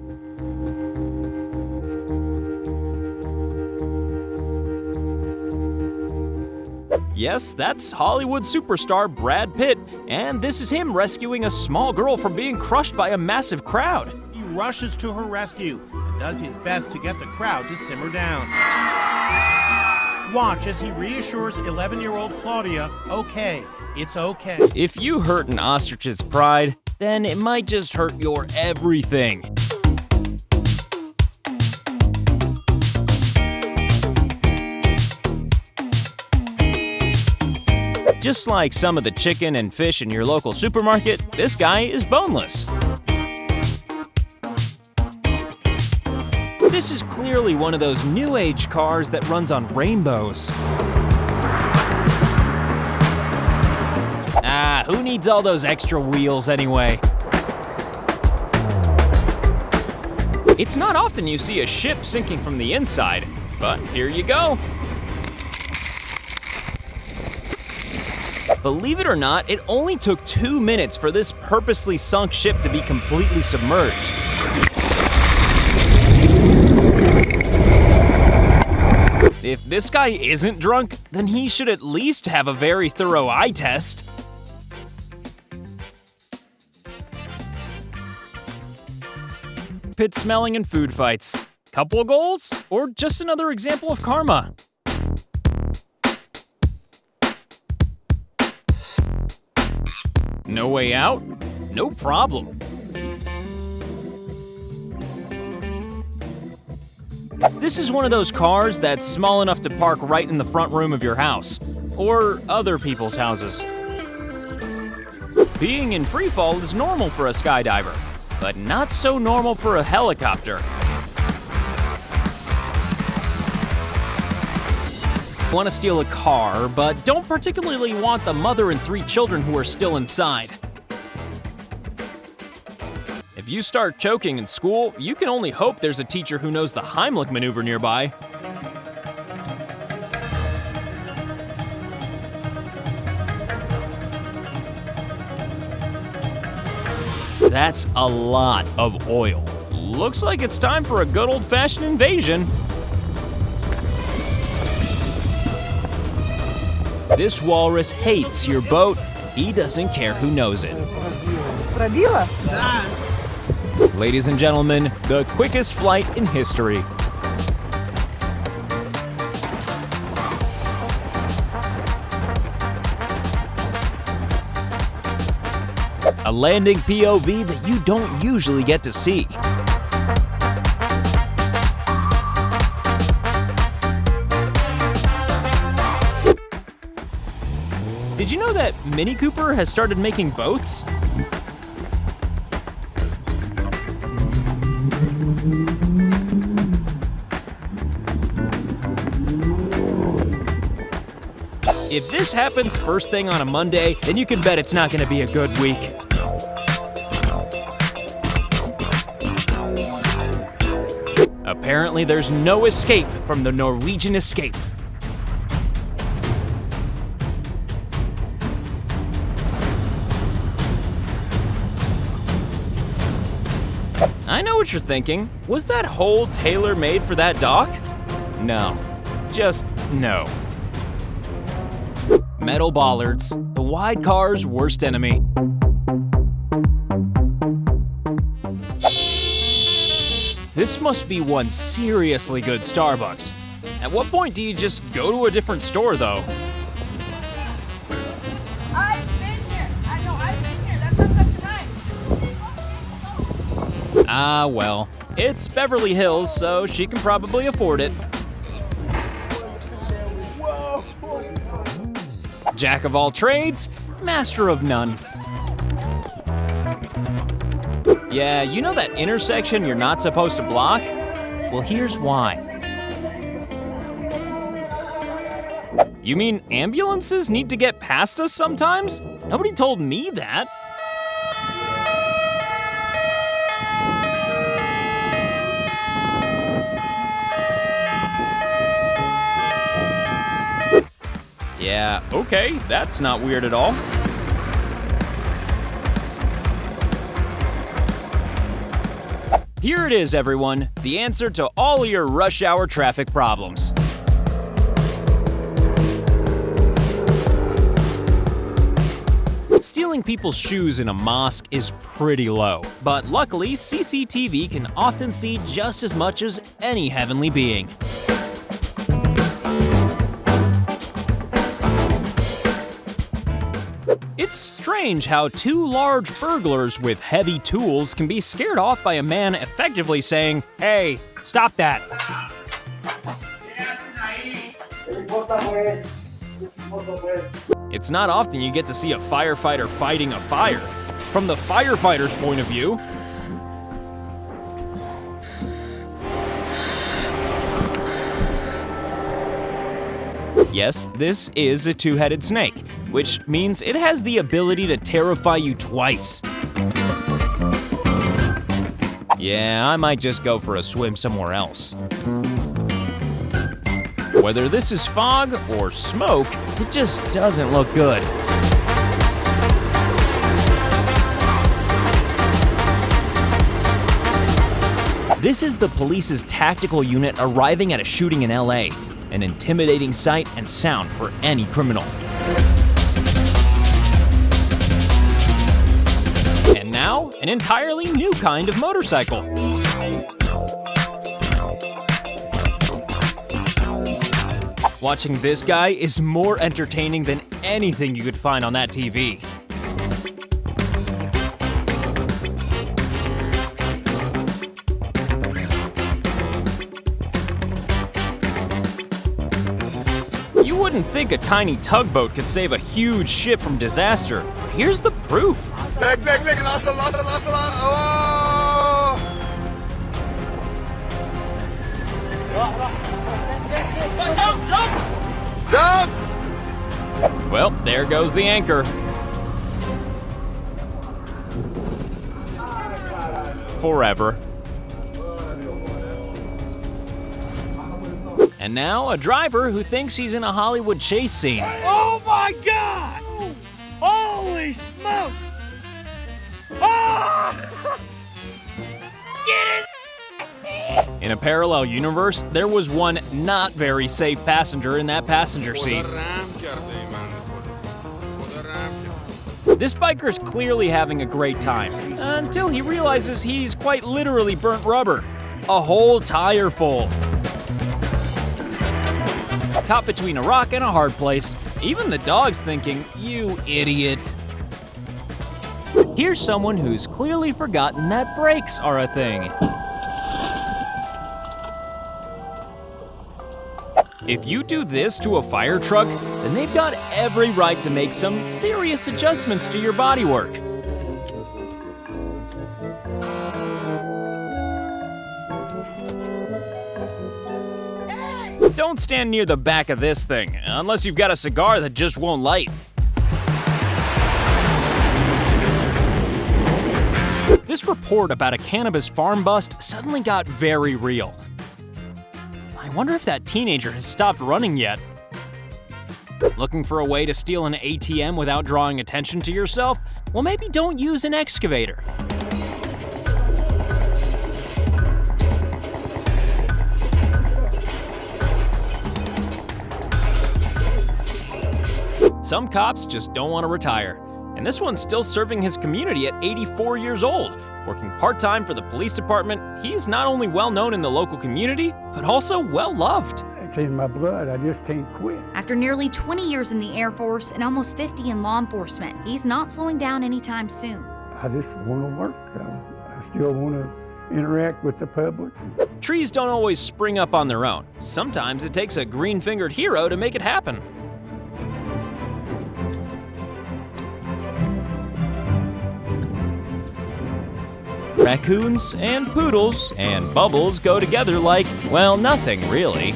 Yes, that's Hollywood superstar Brad Pitt, and this is him rescuing a small girl from being crushed by a massive crowd. He rushes to her rescue and does his best to get the crowd to simmer down. Watch as he reassures 11-year-old Claudia, okay, it's okay. If you hurt an ostrich's pride, then it might just hurt your everything. Just like some of the chicken and fish in your local supermarket, this guy is boneless. This is clearly one of those new age cars that runs on rainbows. Who needs all those extra wheels anyway? It's not often you see a ship sinking from the inside, but here you go. Believe it or not, it only took 2 minutes for this purposely sunk ship to be completely submerged. If this guy isn't drunk, then he should at least have a very thorough eye test. Pit smelling and food fights. Couple of goals? Or just another example of karma? No way out? No problem. This is one of those cars that's small enough to park right in the front room of your house, or other people's houses. Being in free fall is normal for a skydiver, but not so normal for a helicopter. You want to steal a car, but don't particularly want the mother and 3 children who are still inside. If you start choking in school, you can only hope there's a teacher who knows the Heimlich maneuver nearby. That's a lot of oil. Looks like it's time for a good old-fashioned invasion. This walrus hates your boat. He doesn't care who knows it. Ladies and gentlemen, the quickest flight in history. A landing POV that you don't usually get to see. Did you know that Mini Cooper has started making boats? If this happens first thing on a Monday, then you can bet it's not going to be a good week. Apparently, there's no escape from the Norwegian escape. I know what you're thinking. Was that hole tailor-made for that dock? No. Just no. Metal bollards, the wide car's worst enemy. This must be one seriously good Starbucks. At what point do you just go to a different store, though? I've been here. I've been here. That's not tonight. Ah, well. It's Beverly Hills, so she can probably afford it. Jack of all trades, master of none. Yeah, you know that intersection you're not supposed to block? Well, here's why. You mean ambulances need to get past us sometimes? Nobody told me that. Yeah, okay, that's not weird at all. Here it is, everyone, the answer to all your rush hour traffic problems. Stealing people's shoes in a mosque is pretty low, but luckily CCTV can often see just as much as any heavenly being. It's strange how two large burglars with heavy tools can be scared off by a man effectively saying, "Hey, stop that." It's not often you get to see a firefighter fighting a fire. From the firefighter's point of view, yes, this is a two-headed snake, which means it has the ability to terrify you twice. Yeah, I might just go for a swim somewhere else. Whether this is fog or smoke, it just doesn't look good. This is the police's tactical unit arriving at a shooting in LA, an intimidating sight and sound for any criminal. And now, an entirely new kind of motorcycle. Watching this guy is more entertaining than anything you could find on that TV. You wouldn't think a tiny tugboat could save a huge ship from disaster. Here's the proof. Look, lost it. Oh! Jump! Well, there goes the anchor. Forever. And now, a driver who thinks he's in a Hollywood chase scene. Oh my God! Holy smoke! Ah! In a parallel universe, there was one not very safe passenger in that passenger seat. This biker's clearly having a great time, until he realizes he's quite literally burnt rubber. A whole tire full. Caught between a rock and a hard place, even the dog's thinking, "You idiot." Here's someone who's clearly forgotten that brakes are a thing. If you do this to a fire truck, then they've got every right to make some serious adjustments to your bodywork. Don't stand near the back of this thing, unless you've got a cigar that just won't light. This report about a cannabis farm bust suddenly got very real. I wonder if that teenager has stopped running yet. Looking for a way to steal an ATM without drawing attention to yourself? Well, maybe don't use an excavator. Some cops just don't want to retire, and this one's still serving his community at 84 years old. Working part-time for the police department, he's not only well-known in the local community, but also well-loved. It's in my blood, I just can't quit. After nearly 20 years in the Air Force and almost 50 in law enforcement, he's not slowing down anytime soon. I just want to work. I still want to interact with the public. Trees don't always spring up on their own. Sometimes it takes a green-fingered hero to make it happen. Raccoons and poodles and bubbles go together like, well, nothing really.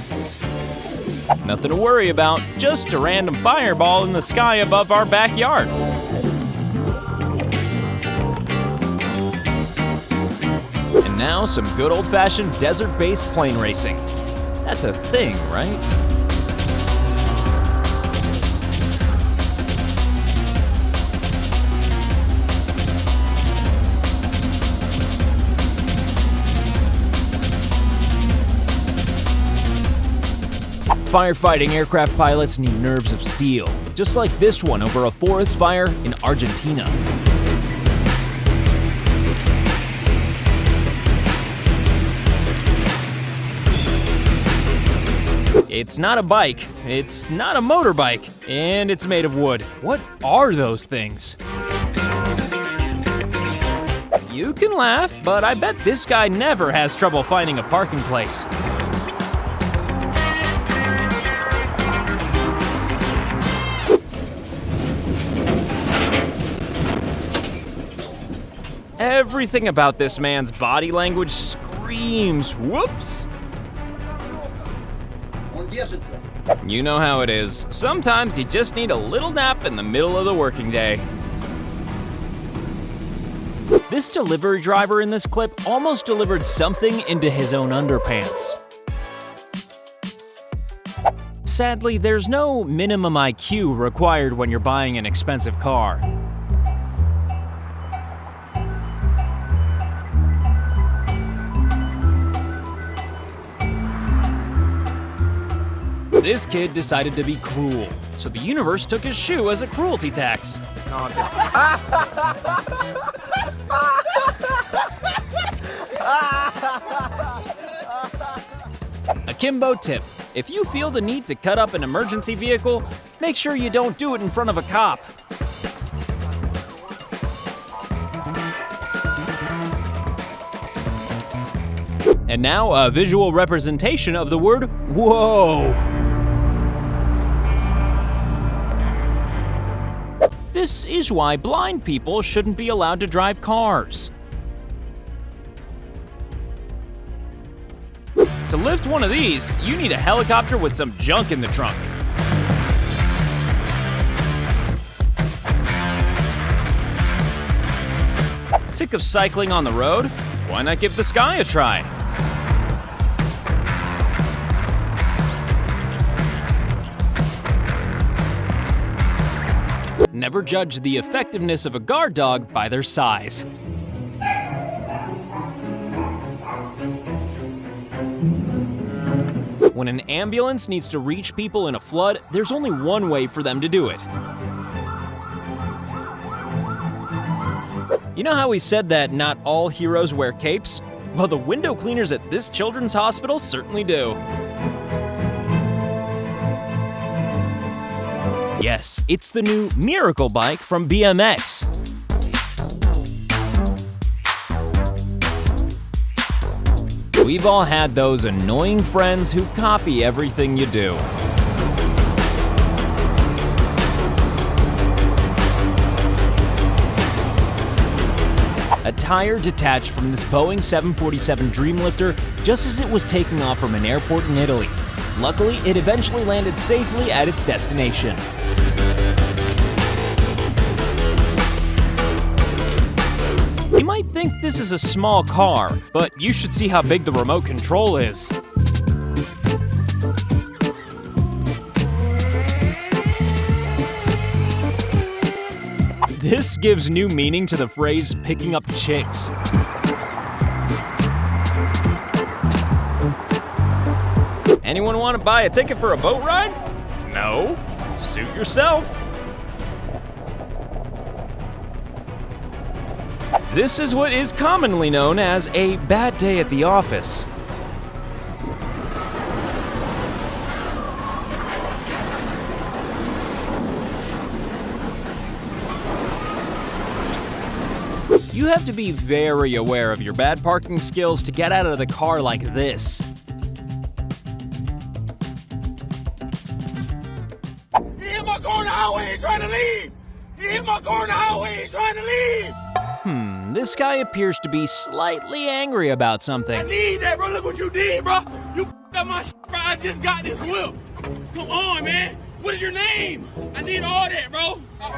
Nothing to worry about, just a random fireball in the sky above our backyard. And now some good old-fashioned desert-based plane racing. That's a thing, right? firefighting aircraft pilots need nerves of steel, just like this one over a forest fire in Argentina. It's not a bike, it's not a motorbike, and it's made of wood. What are those things? You can laugh, but I bet this guy never has trouble finding a parking place. Everything about this man's body language screams, whoops! You know how it is. Sometimes you just need a little nap in the middle of the working day. This delivery driver in this clip almost delivered something into his own underpants. Sadly, there's no minimum IQ required when you're buying an expensive car. This kid decided to be cruel, so the universe took his shoe as a cruelty tax. Akimbo tip: if you feel the need to cut up an emergency vehicle, make sure you don't do it in front of a cop. And now a visual representation of the word whoa. This is why blind people shouldn't be allowed to drive cars. To lift one of these, you need a helicopter with some junk in the trunk. Sick of cycling on the road? Why not give the sky a try? Never judge the effectiveness of a guard dog by their size. When an ambulance needs to reach people in a flood, there's only one way for them to do it. You know how we said that not all heroes wear capes? Well, the window cleaners at this children's hospital certainly do. Yes, it's the new Miracle Bike from BMX. We've all had those annoying friends who copy everything you do. A tire detached from this Boeing 747 Dreamlifter just as it was taking off from an airport in Italy. Luckily, it eventually landed safely at its destination. You might think this is a small car, but you should see how big the remote control is. This gives new meaning to the phrase picking up chicks. Anyone want to buy a ticket for a boat ride? No? Suit yourself. This is what is commonly known as a bad day at the office. You have to be very aware of your bad parking skills to get out of the car like this. He hit my car on the highway, ain't trying to leave! He hit my car on the highway, ain't trying to leave! This guy appears to be slightly angry about something. I need that, bro. Look what you did, bro. You f***ed up my shit, bro. I just got this whip. Come on, man. What is your name? I need all that, bro. I'm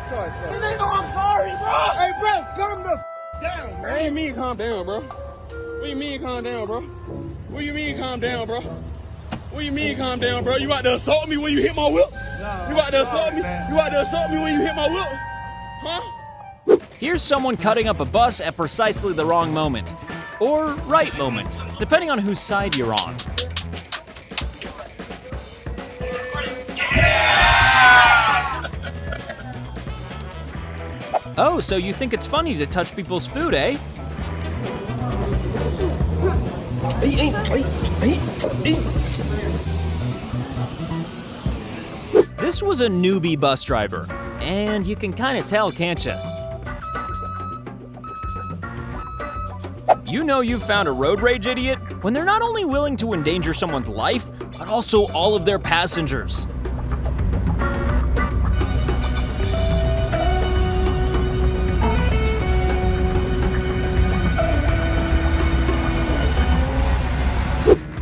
sorry, sir. They know I'm sorry, bro. Hey, bro, calm the down, man. What do you mean calm down, bro? What do you mean calm down, bro? What do you mean calm down, bro? What do you mean calm down, bro? You about to assault me when you hit my whip? No, you about to assault me? You about to assault me when you hit my whip? Huh? Here's someone cutting up a bus at precisely the wrong moment. Or right moment, depending on whose side you're on. Oh, so you think it's funny to touch people's food, eh? This was a newbie bus driver, and you can kind of tell, can't you? You know you've found a road rage idiot when they're not only willing to endanger someone's life, but also all of their passengers.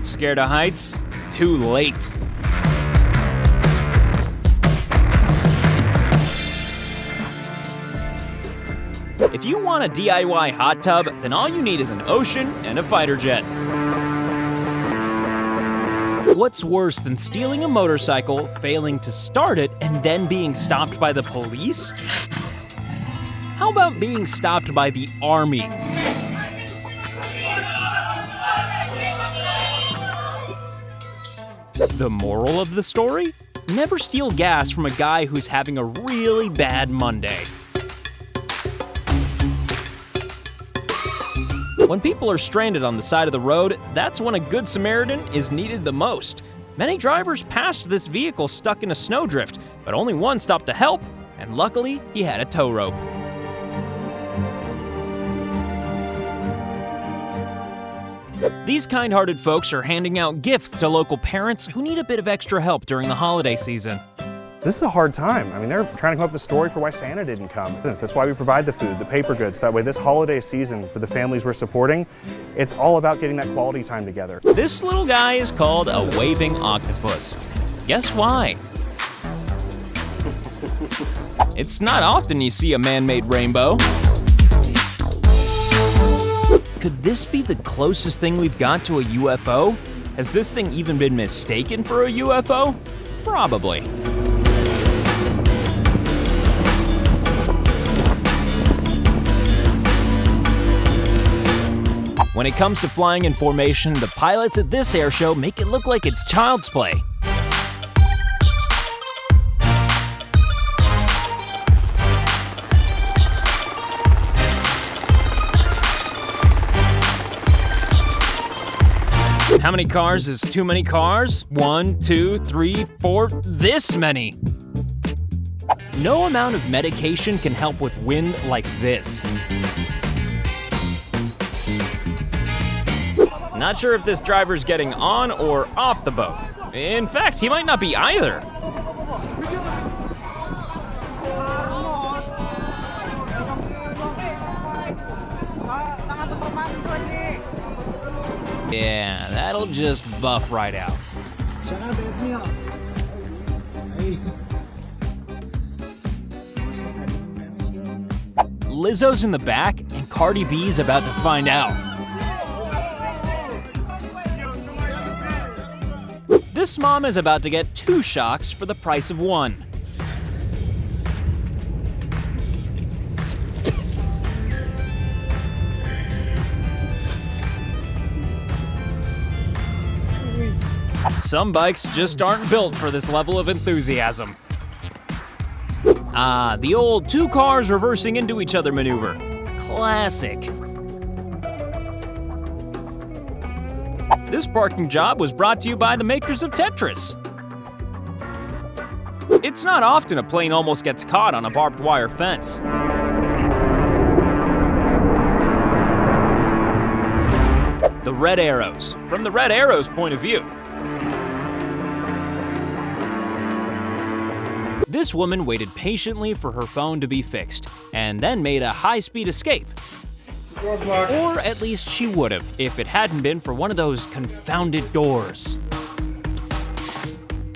Scared of heights? Too late. If you want a DIY hot tub, then all you need is an ocean and a fighter jet. What's worse than stealing a motorcycle, failing to start it, and then being stopped by the police? How about being stopped by the army? The moral of the story? Never steal gas from a guy who's having a really bad Monday. When people are stranded on the side of the road, that's when a good Samaritan is needed the most. Many drivers passed this vehicle stuck in a snowdrift, but only one stopped to help, and luckily he had a tow rope. These kind-hearted folks are handing out gifts to local parents who need a bit of extra help during the holiday season. This is a hard time. I mean, they're trying to come up with a story for why Santa didn't come. That's why we provide the food, the paper goods. That way this holiday season, for the families we're supporting, it's all about getting that quality time together. This little guy is called a waving octopus. Guess why? It's not often you see a man-made rainbow. Could this be the closest thing we've got to a UFO? Has this thing even been mistaken for a UFO? Probably. When it comes to flying in formation, the pilots at this air show make it look like it's child's play. How many cars is too many cars? 1, 2, 3, 4, this many. No amount of medication can help with wind like this. Not sure if this driver's getting on or off the boat. In fact, he might not be either. Yeah, that'll just buff right out. Lizzo's in the back, and Cardi B's about to find out. This mom is about to get 2 shocks for the price of 1. Some bikes just aren't built for this level of enthusiasm. Ah, the old 2 cars reversing into each other maneuver. Classic. This parking job was brought to you by the makers of Tetris. It's not often a plane almost gets caught on a barbed wire fence. The red arrows, from the red arrow's point of view. This woman waited patiently for her phone to be fixed, and then made a high-speed escape. Or at least she would have, if it hadn't been for one of those confounded doors.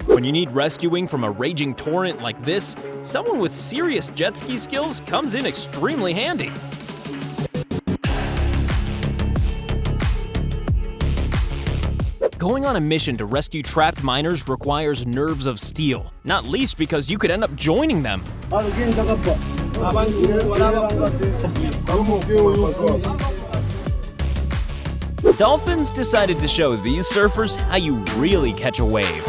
When you need rescuing from a raging torrent like this, someone with serious jet ski skills comes in extremely handy. Going on a mission to rescue trapped miners requires nerves of steel, not least because you could end up joining them. Dolphins decided to show these surfers how you really catch a wave.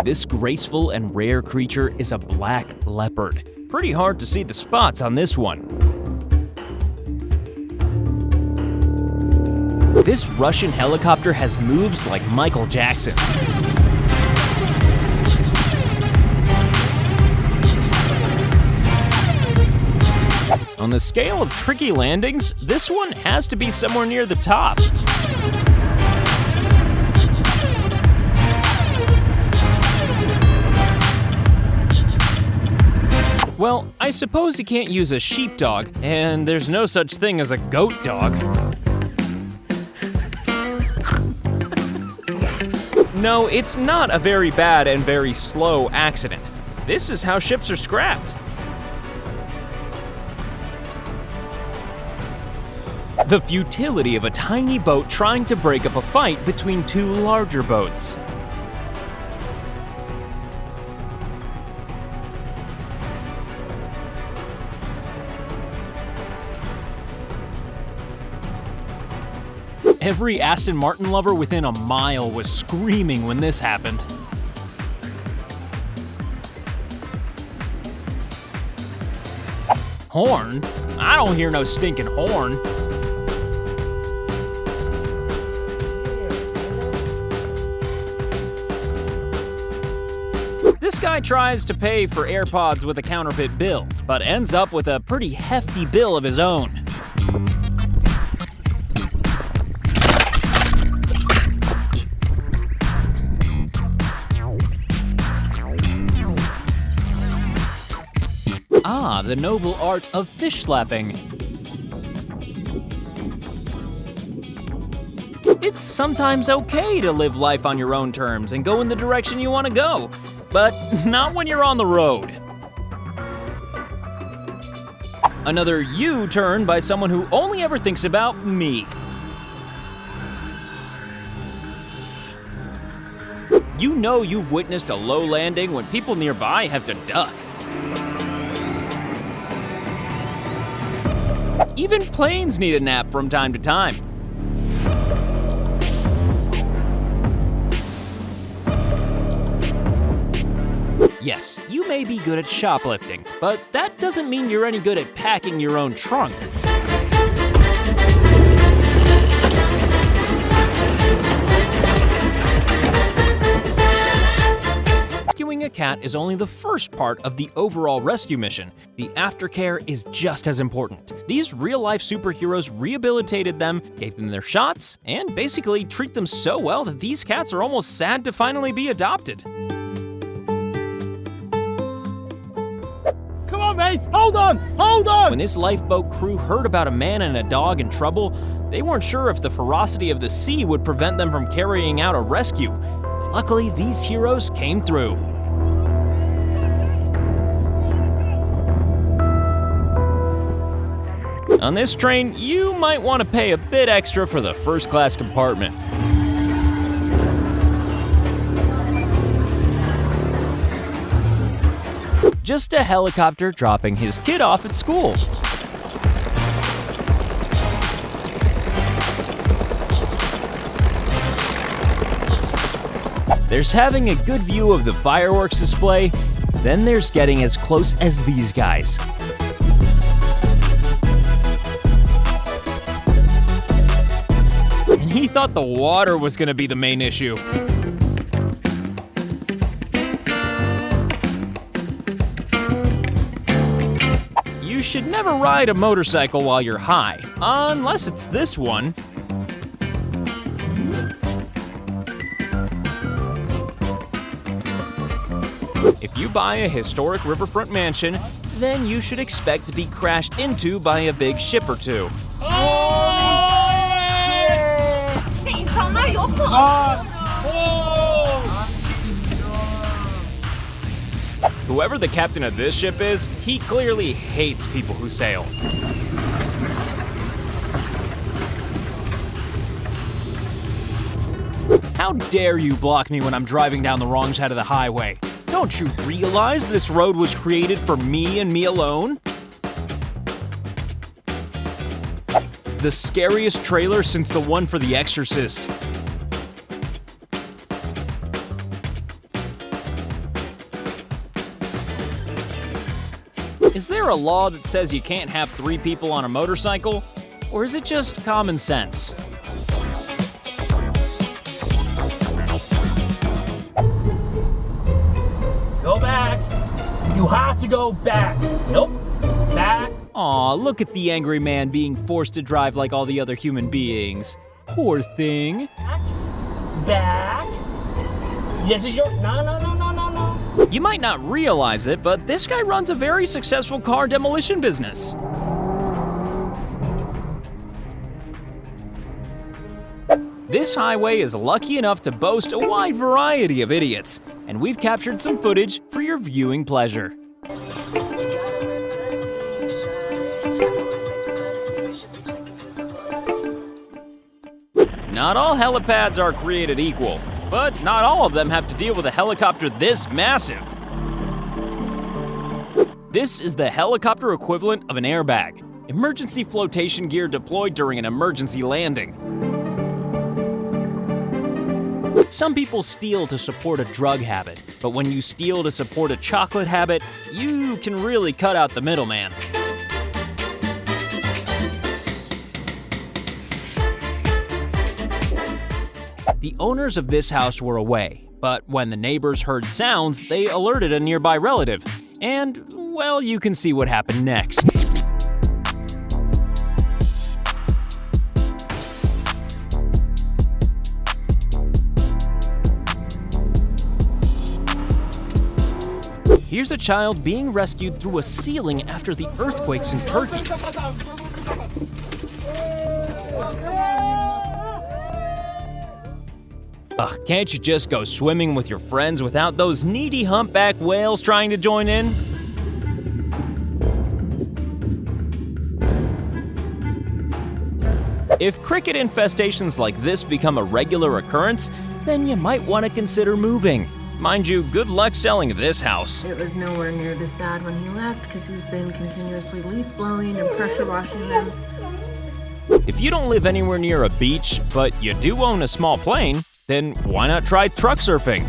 This graceful and rare creature is a black leopard. Pretty hard to see the spots on this one. This Russian helicopter has moves like Michael Jackson. On the scale of tricky landings, this one has to be somewhere near the top. Well, I suppose you can't use a sheepdog, and there's no such thing as a goat dog. No, it's not a very bad and very slow accident. This is how ships are scrapped. The futility of a tiny boat trying to break up a fight between two larger boats. Every Aston Martin lover within a mile was screaming when this happened. Horn? I don't hear no stinking horn. This guy tries to pay for AirPods with a counterfeit bill, but ends up with a pretty hefty bill of his own. Ah, the noble art of fish slapping. It's sometimes okay to live life on your own terms and go in the direction you want to go, but not when you're on the road. Another U-turn by someone who only ever thinks about me. You know you've witnessed a low landing when people nearby have to duck. Even planes need a nap from time to time. Yes, you may be good at shoplifting, but that doesn't mean you're any good at packing your own trunk. Rescuing a cat is only the first part of the overall rescue mission. The aftercare is just as important. These real-life superheroes rehabilitated them, gave them their shots, and basically treat them so well that these cats are almost sad to finally be adopted. Come on, mates! Hold on! Hold on! When this lifeboat crew heard about a man and a dog in trouble, they weren't sure if the ferocity of the sea would prevent them from carrying out a rescue. But luckily, these heroes came through. On this train, you might want to pay a bit extra for the first-class compartment. Just a helicopter dropping his kid off at school. There's having a good view of the fireworks display, then there's getting as close as these guys. And he thought the water was gonna be the main issue. You should never ride a motorcycle while you're high, unless it's this one. If you buy a historic riverfront mansion, then you should expect to be crashed into by a big ship or two. Whoever the captain of this ship is, he clearly hates people who sail. How dare you block me when I'm driving down the wrong side of the highway? Don't you realize this road was created for me and me alone? The scariest trailer since the one for The Exorcist. Is there a law that says you can't have 3 people on a motorcycle? Or is it just common sense? Go back. You have to go back. Nope. Back. Aw, look at the angry man being forced to drive like all the other human beings. Poor thing. Back. This is your... No. You might not realize it, but this guy runs a very successful car demolition business. This highway is lucky enough to boast a wide variety of idiots, and we've captured some footage for your viewing pleasure. Not all helipads are created equal, but not all of them have to deal with a helicopter this massive. This is the helicopter equivalent of an airbag, emergency flotation gear deployed during an emergency landing. Some people steal to support a drug habit, but when you steal to support a chocolate habit, you can really cut out the middleman. The owners of this house were away, but when the neighbors heard sounds, they alerted a nearby relative. And, well, you can see what happened next. Here's a child being rescued through a ceiling after the earthquakes in Turkey. Ugh, can't you just go swimming with your friends without those needy humpback whales trying to join in? If cricket infestations like this become a regular occurrence, then you might want to consider moving. Mind you, good luck selling this house. It was nowhere near this bad when he left because he's been continuously leaf blowing and pressure washing them. If you don't live anywhere near a beach, but you do own a small plane, then why not try truck surfing?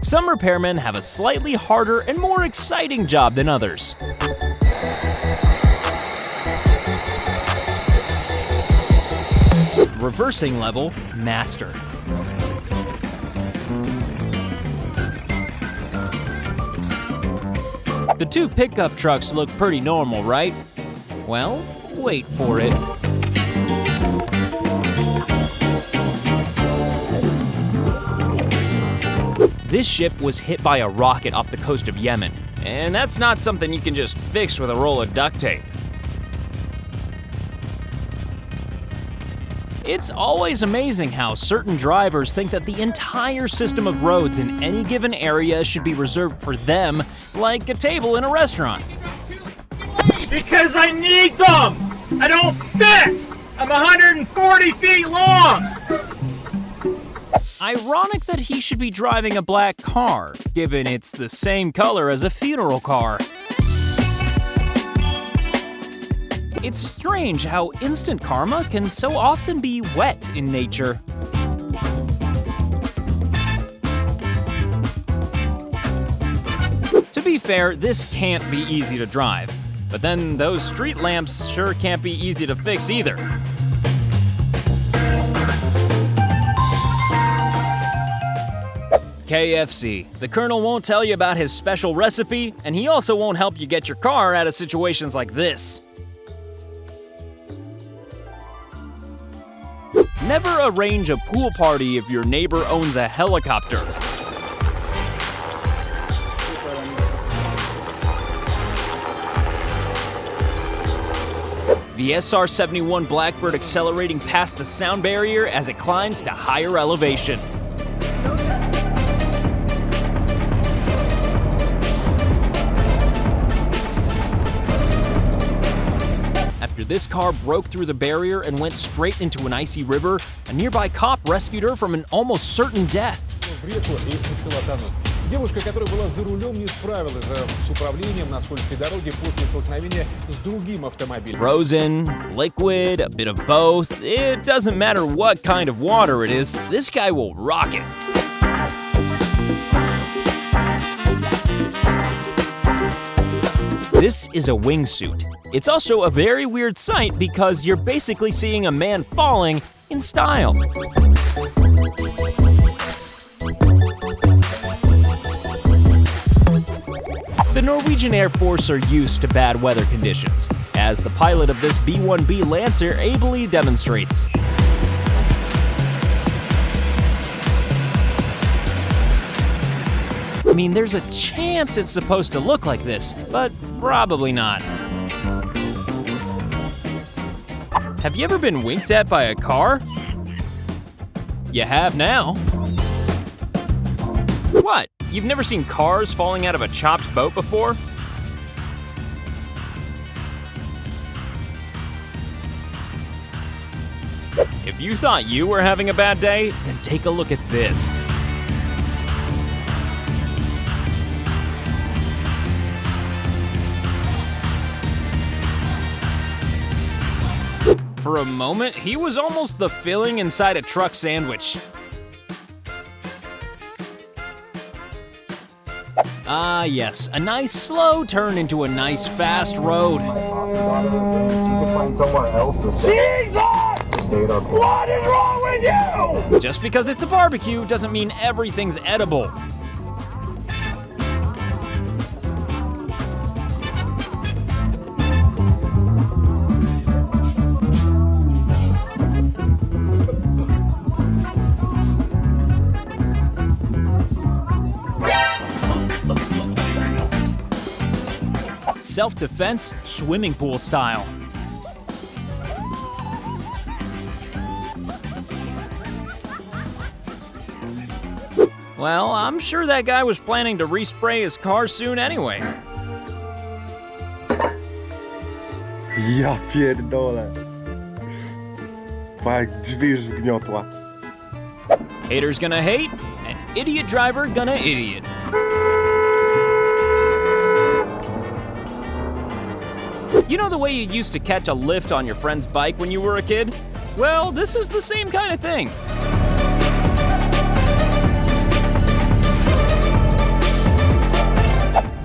Some repairmen have a slightly harder and more exciting job than others. Reversing level, master. The 2 pickup trucks look pretty normal, right? Well, wait for it. This ship was hit by a rocket off the coast of Yemen, and that's not something you can just fix with a roll of duct tape. It's always amazing how certain drivers think that the entire system of roads in any given area should be reserved for them, like a table in a restaurant. Because I need them! I don't fit! I'm 140 feet long! Ironic that he should be driving a black car, given it's the same color as a funeral car. It's strange how instant karma can so often be wet in nature. To be fair, this can't be easy to drive, but then those street lamps sure can't be easy to fix either. KFC. The Colonel won't tell you about his special recipe, and he also won't help you get your car out of situations like this. Never arrange a pool party if your neighbor owns a helicopter. The SR-71 Blackbird accelerating past the sound barrier as it climbs to higher elevation. After this car broke through the barrier and went straight into an icy river, a nearby cop rescued her from an almost certain death. Девушка, которая была за рулем, не справилась с управлением на скользкой дороге после столкновения с другим автомобилем. Frozen, liquid, a bit of both. It doesn't matter what kind of water it is, this guy will rock it. This is a wingsuit. It's also a very weird sight because you're basically seeing a man falling in style. The Norwegian Air Force are used to bad weather conditions, as the pilot of this B-1B Lancer ably demonstrates. I mean, there's a chance it's supposed to look like this, but probably not. Have you ever been winked at by a car? You have now. What? You've never seen cars falling out of a chopped boat before? If you thought you were having a bad day, then take a look at this. For a moment, he was almost the filling inside a truck sandwich. Ah, yes, a nice slow turn into a nice fast road. You can find somewhere else to stay. Jesus! Stay in our place. What is wrong with you? Just because it's a barbecue doesn't mean everything's edible. Self-defense, swimming pool style. Well, I'm sure that guy was planning to respray his car soon anyway. Ja pierdolę. Jak drzwi już wgniotła. Haters gonna hate, and idiot driver gonna idiot. You know the way you used to catch a lift on your friend's bike when you were a kid? Well, this is the same kind of thing.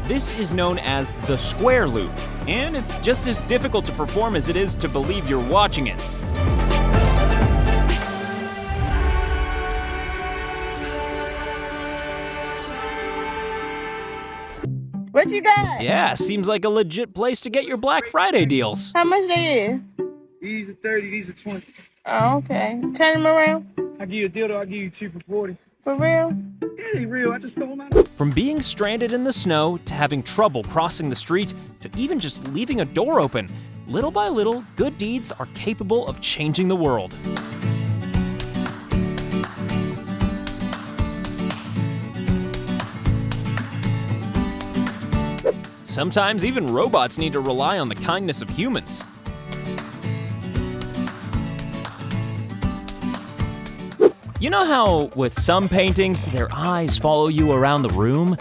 This is known as the square loop, and it's just as difficult to perform as it is to believe you're watching it. What you got? Yeah, seems like a legit place to get your Black Friday deals. How much they is? These are 30, these are 20. Oh, okay. Turn them around. I give you a deal, I'll give you 2 for 40. For real? Yeah, they real. I just stole them out. From being stranded in the snow to having trouble crossing the street to even just leaving a door open, little by little, good deeds are capable of changing the world. Sometimes even robots need to rely on the kindness of humans. You know how with some paintings, their eyes follow you around the room?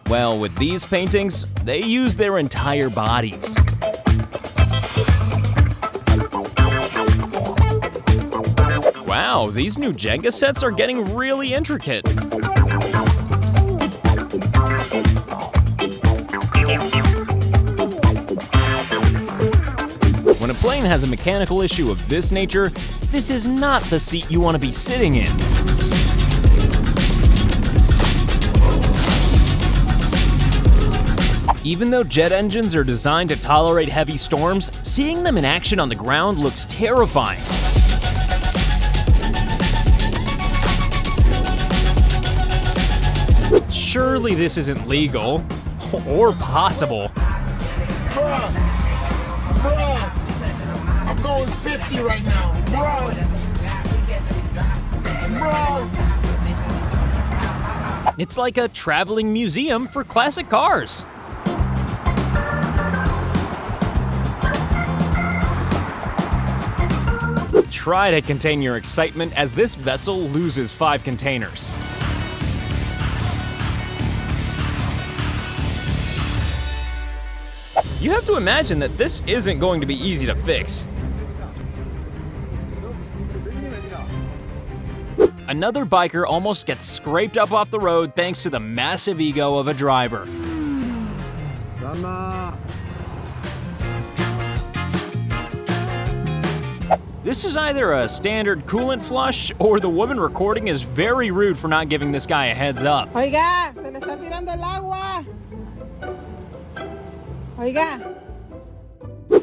Well, with these paintings, they use their entire bodies. Wow, these new Jenga sets are getting really intricate. When a plane has a mechanical issue of this nature, this is not the seat you want to be sitting in. Even though jet engines are designed to tolerate heavy storms, seeing them in action on the ground looks terrifying. Surely this isn't legal or possible. Bruh, I'm going 50 right now. Bruh. It's like a traveling museum for classic cars. Try to contain your excitement as this vessel loses 5 containers. You have to imagine that this isn't going to be easy to fix. Another biker almost gets scraped up off the road thanks to the massive ego of a driver. This is either a standard coolant flush, or the woman recording is very rude for not giving this guy a heads up. Oiga, se le está tirando el agua. Oiga.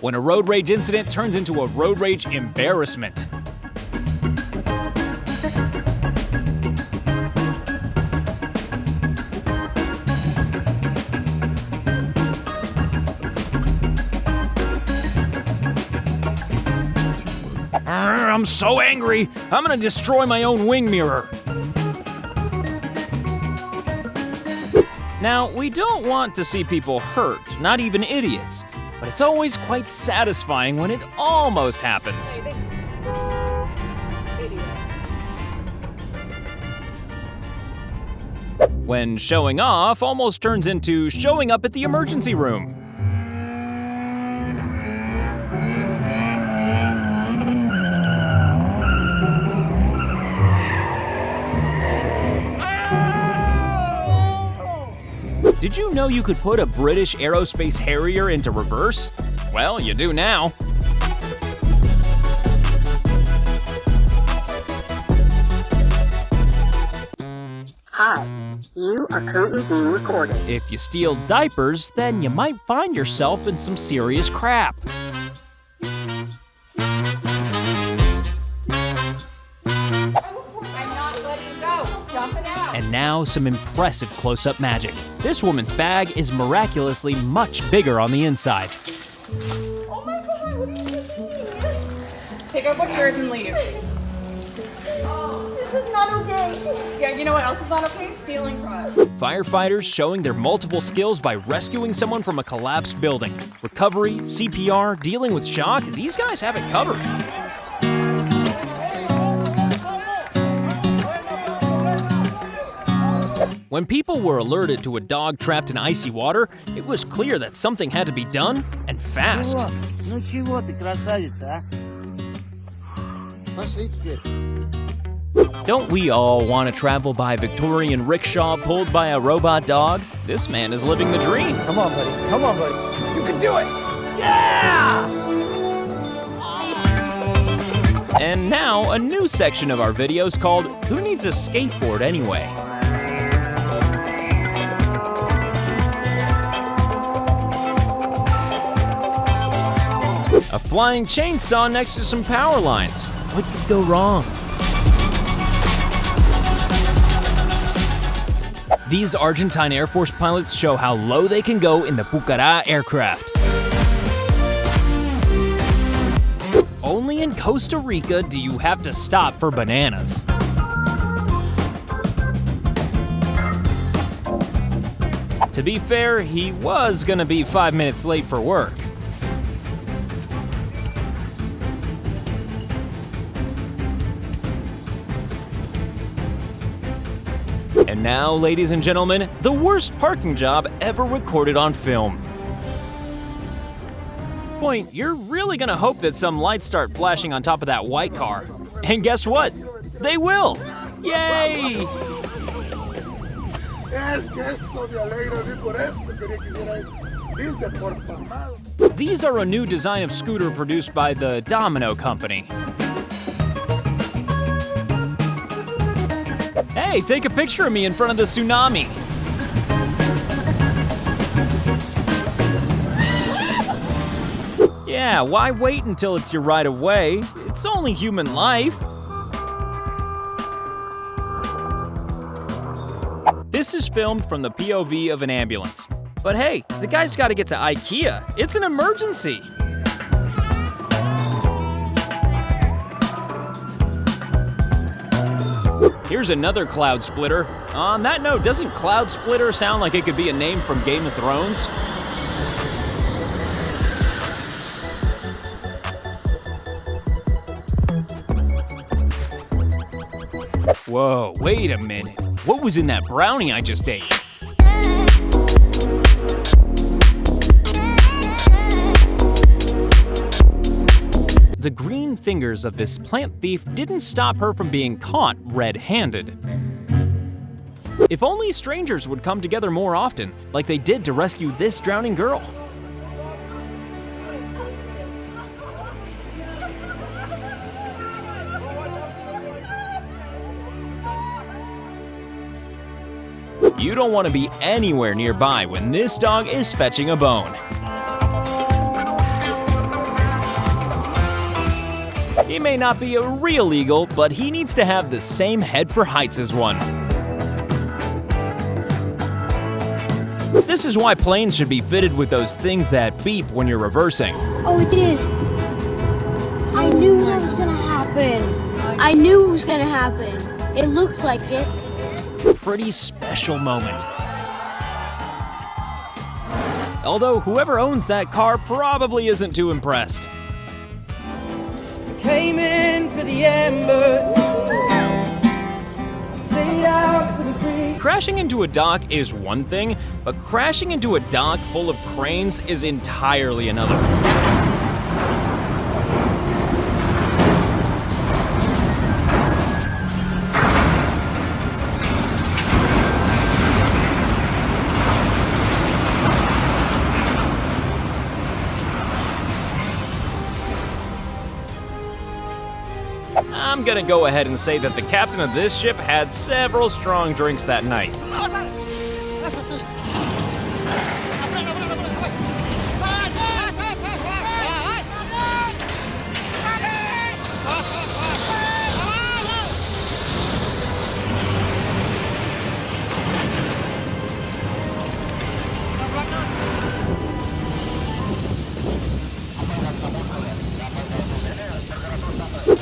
When a road rage incident turns into a road rage embarrassment. I'm so angry, I'm gonna destroy my own wing mirror. Now, we don't want to see people hurt, not even idiots, but it's always quite satisfying when it almost happens. When showing off almost turns into showing up at the emergency room. Did you know you could put a British Aerospace Harrier into reverse? Well, you do now. Hi, you are currently being recorded. If you steal diapers, then you might find yourself in some serious crap. And now some impressive close-up magic. This woman's bag is miraculously much bigger on the inside. Oh my God, what are you doing? Pick up what's yours and leave. Oh, this is not okay. Yeah, you know what else is not okay? Stealing from us. Firefighters showing their multiple skills by rescuing someone from a collapsed building. Recovery, CPR, dealing with shock, these guys have it covered. When people were alerted to a dog trapped in icy water, it was clear that something had to be done, and fast. Don't we all want to travel by Victorian rickshaw pulled by a robot dog? This man is living the dream. Come on, buddy. Come on, buddy. You can do it. Yeah! And now, a new section of our videos called Who Needs a Skateboard Anyway? A flying chainsaw next to some power lines. What could go wrong? These Argentine Air Force pilots show how low they can go in the Pucará aircraft. Only in Costa Rica do you have to stop for bananas. To be fair, he was gonna be 5 minutes late for work. And now, ladies and gentlemen, the worst parking job ever recorded on film. Point, you're really gonna hope that some lights start flashing on top of that white car. And guess what? They will! Yay! These are a new design of scooter produced by the Domino Company. Hey, take a picture of me in front of the tsunami. Yeah, why wait until it's your right of way? It's only human life. This is filmed from the POV of an ambulance. But hey, the guy's gotta get to IKEA. It's an emergency. Here's another cloud splitter. On that note, doesn't cloud splitter sound like it could be a name from Game of Thrones? Whoa, wait a minute. What was in that brownie I just ate? the green fingers of this plant thief didn't stop her from being caught red-handed. If only strangers would come together more often, like they did to rescue this drowning girl. You don't want to be anywhere nearby when this dog is fetching a bone. He may not be a real eagle, but he needs to have the same head for heights as one. This is why planes should be fitted with those things that beep when you're reversing. Oh, it did. I knew that was gonna happen. I knew it was gonna happen. It looked like it. Pretty special moment. Although whoever owns that car probably isn't too impressed. Came in for the embers, stayed out for the creek. Crashing into a dock is one thing, but crashing into a dock full of cranes is entirely another. I'm gonna go ahead and say that the captain of this ship had several strong drinks that night.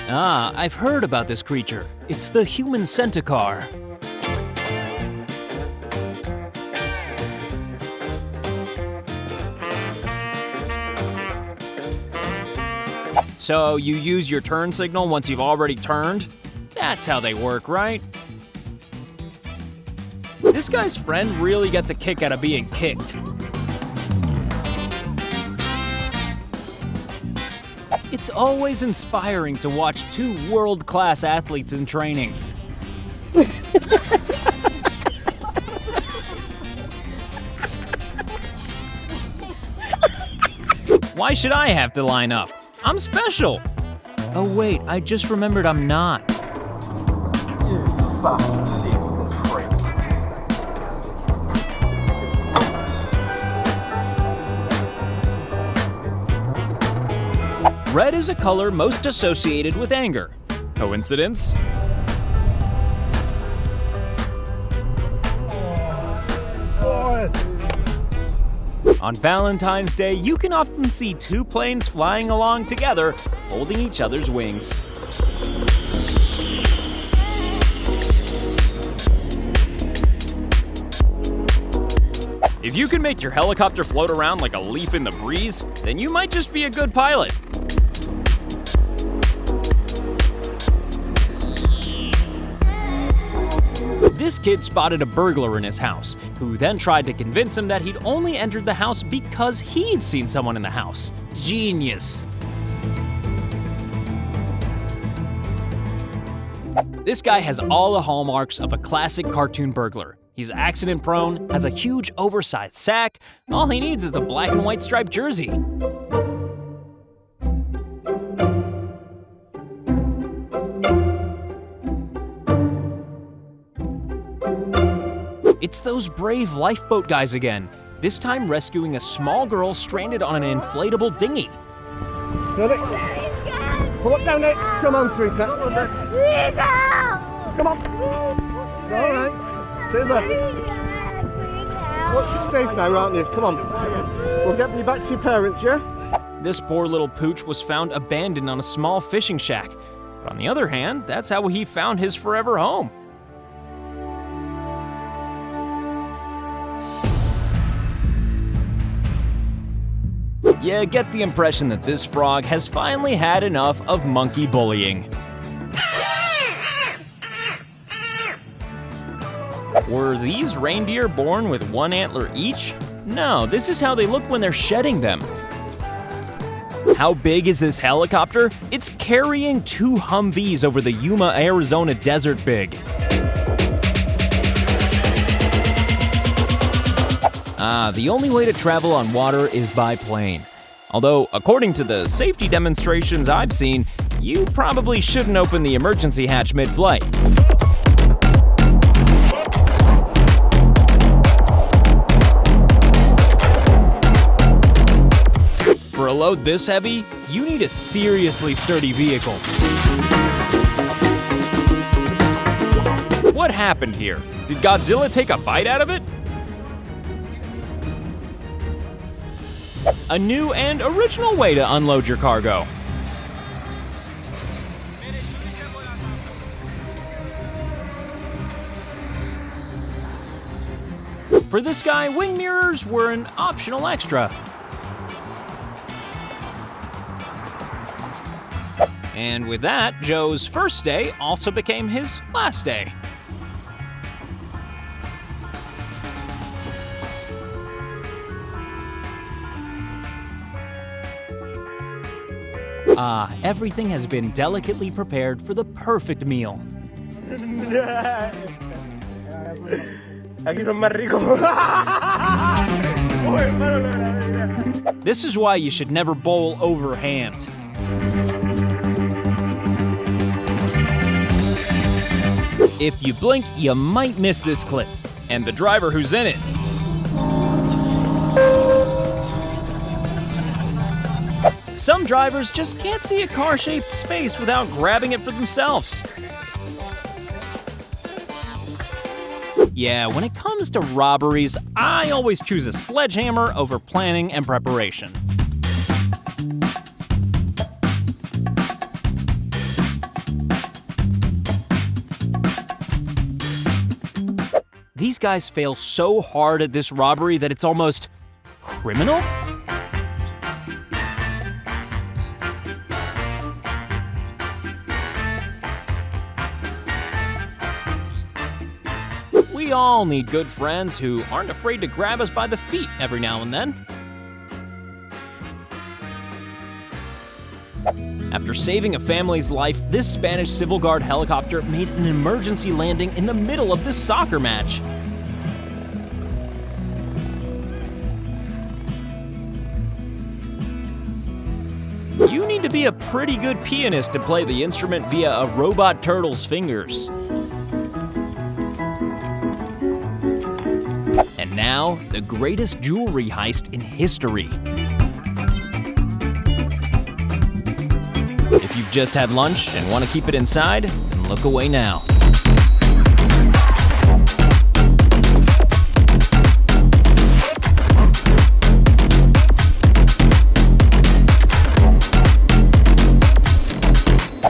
Ah, I've heard about this creature. It's the human centaur. So you use your turn signal once you've already turned? That's how they work, right? This guy's friend really gets a kick out of being kicked. It's always inspiring to watch two world-class athletes in training. Why should I have to line up? I'm special. Oh wait, I just remembered I'm not. Red is a color most associated with anger. Coincidence? On Valentine's Day, you can often see two planes flying along together, holding each other's wings. If you can make your helicopter float around like a leaf in the breeze, then you might just be a good pilot. This kid spotted a burglar in his house, who then tried to convince him that he'd only entered the house because he'd seen someone in the house. Genius. This guy has all the hallmarks of a classic cartoon burglar. He's accident-prone, has a huge oversized sack, and all he needs is a black and white striped jersey. It's those brave lifeboat guys again, this time rescuing a small girl stranded on an inflatable dinghy. Got it? Pull up down it. Come on, sweetheart. Come on. It's all right. Sit there. Watch your safe now, aren't you? Come on. We'll get you back to your parents, yeah? This poor little pooch was found abandoned on a small fishing shack. But on the other hand, that's how he found his forever home. You get the impression that this frog has finally had enough of monkey bullying. Were these reindeer born with one antler each? No, this is how they look when they're shedding them. How big is this helicopter? It's carrying 2 Humvees over the Yuma, Arizona desert big. The only way to travel on water is by plane. Although, according to the safety demonstrations I've seen, you probably shouldn't open the emergency hatch mid-flight. For a load this heavy, you need a seriously sturdy vehicle. What happened here? Did Godzilla take a bite out of it? A new and original way to unload your cargo. For this guy, wing mirrors were an optional extra. And with that, Joe's first day also became his last day. Everything has been delicately prepared for the perfect meal. This is why you should never bowl overhand. If you blink, you might miss this clip, and the driver who's in it. Some drivers just can't see a car-shaped space without grabbing it for themselves. Yeah, when it comes to robberies, I always choose a sledgehammer over planning and preparation. These guys fail so hard at this robbery that it's almost criminal? We all need good friends who aren't afraid to grab us by the feet every now and then. After saving a family's life, this Spanish Civil Guard helicopter made an emergency landing in the middle of this soccer match. You need to be a pretty good pianist to play the instrument via a robot turtle's fingers. And now, the greatest jewelry heist in history. If you've just had lunch and want to keep it inside, then look away now.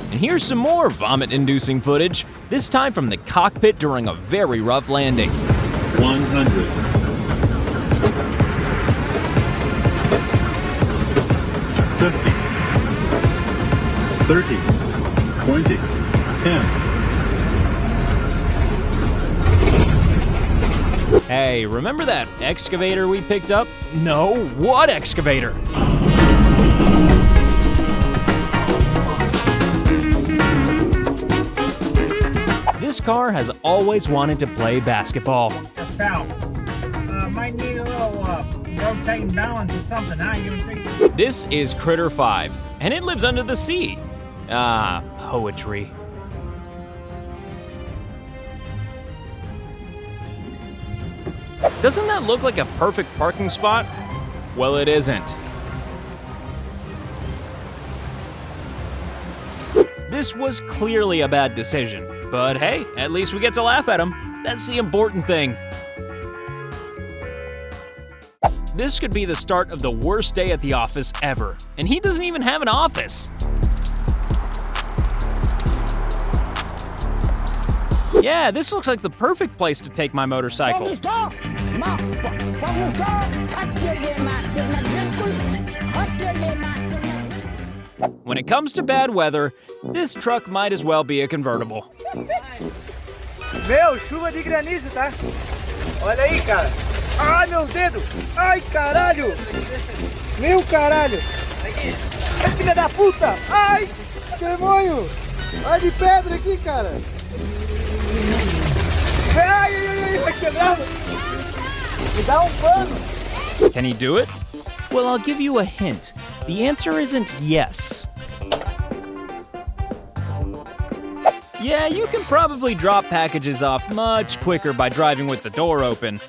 And here's some more vomit-inducing footage, this time from the cockpit during a very rough landing. 100. 50. 30, 20, 10. Hey, remember that excavator we picked up? No, what excavator? This car has always wanted to play basketball. Might need a little rotating balance or something, huh? You think? This is Critter 5, and it lives under the sea. Poetry. Doesn't that look like a perfect parking spot? Well, it isn't. This was clearly a bad decision, but hey, at least we get to laugh at him. That's the important thing. This could be the start of the worst day at the office ever, and he doesn't even have an office. Yeah, this looks like the perfect place to take my motorcycle. When it comes to bad weather, this truck might as well be a convertible. Meu, chuva de granizo, tá? Olha aí, cara. Ai, meus dedos! Ai, caralho! Meu caralho! Filha da puta! Ai! Demônio! Ai de pedra aqui, cara! Ai, ai, ai, vai quebrar! Me dá pano! Can he do it? Well, I'll give you a hint. The answer isn't yes. Yeah, you can probably drop packages off much quicker by driving with the door open.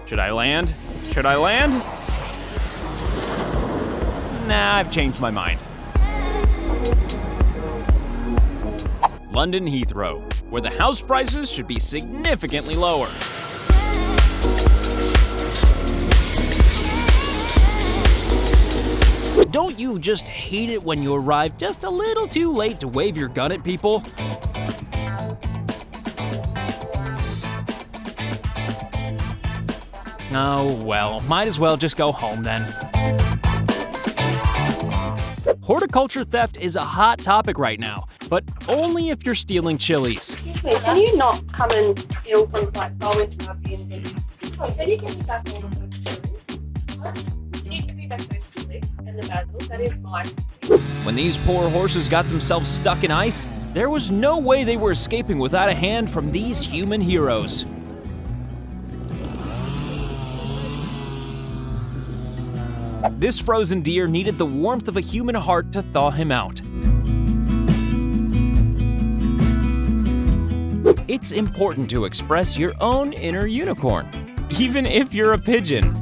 Should I land? Should I land? Nah, I've changed my mind. London Heathrow, where the house prices should be significantly lower. Don't you just hate it when you arrive just a little too late to wave your gun at people? Oh, well, might as well just go home then. Horticulture theft is a hot topic right now, but only if you're stealing chilies. Excuse me, can you not come and steal from like Darwin to Airbnb? Oh, can you give me back all of those chilies? Huh? Can you give me back those chilies and the basil? That is mine. When these poor horses got themselves stuck in ice, there was no way they were escaping without a hand from these human heroes. This frozen deer needed the warmth of a human heart to thaw him out. It's important to express your own inner unicorn, even if you're a pigeon.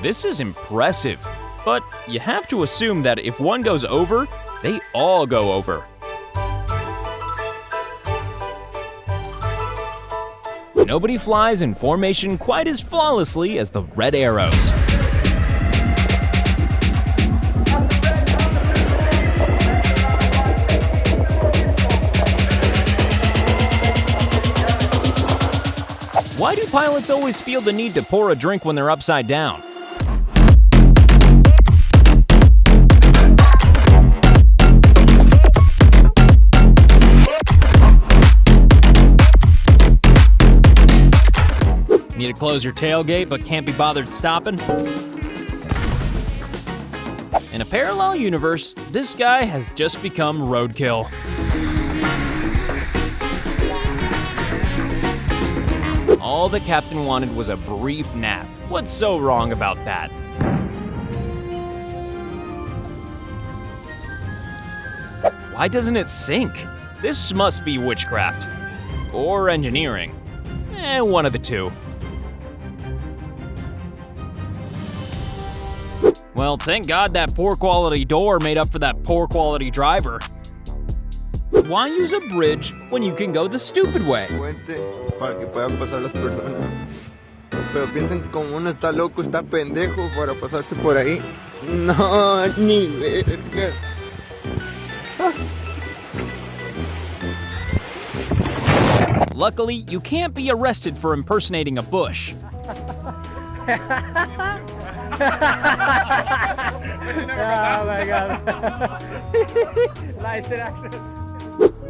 This is impressive, but you have to assume that if one goes over, they all go over. Nobody flies in formation quite as flawlessly as the Red Arrows. Why do pilots always feel the need to pour a drink when they're upside down? Need to close your tailgate but can't be bothered stopping? In a parallel universe, this guy has just become roadkill. All the captain wanted was a brief nap. What's so wrong about that? Why doesn't it sink? This must be witchcraft. Or engineering. One of the two. Well, thank God that poor quality door made up for that poor quality driver. Why use a bridge when you can go the stupid way? Para que puedan pasar las personas. Pero piensan que como uno está loco, está pendejo para pasarse por ahí. No, ni verga. Luckily, you can't be arrested for impersonating a bush. Oh my god. Nice action.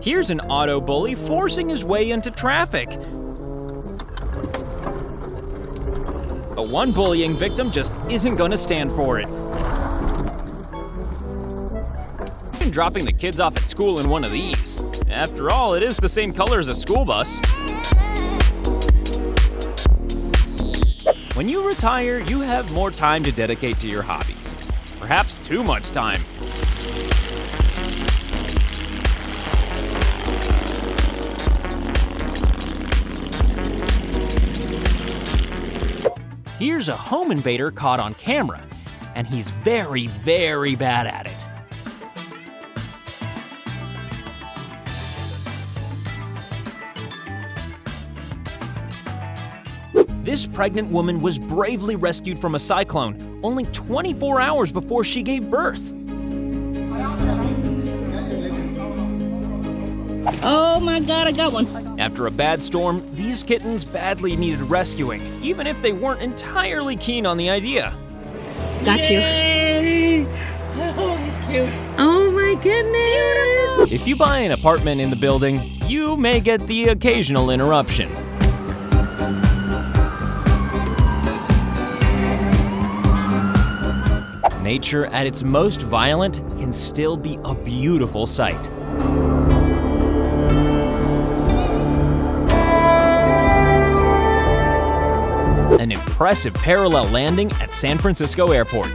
Here's an auto bully forcing his way into traffic. But one bullying victim just isn't gonna stand for it. Dropping the kids off at school in one of these. After all, it is the same color as a school bus. When you retire, you have more time to dedicate to your hobbies. Perhaps too much time. Here's a home invader caught on camera, and he's very, very bad at it. This pregnant woman was bravely rescued from a cyclone only 24 hours before she gave birth. Oh my God, I got one. After a bad storm, these kittens badly needed rescuing, even if they weren't entirely keen on the idea. Got you. Yay! Oh, he's cute. Oh my goodness. If you buy an apartment in the building, you may get the occasional interruption. Nature at its most violent can still be a beautiful sight. An impressive parallel landing at San Francisco Airport.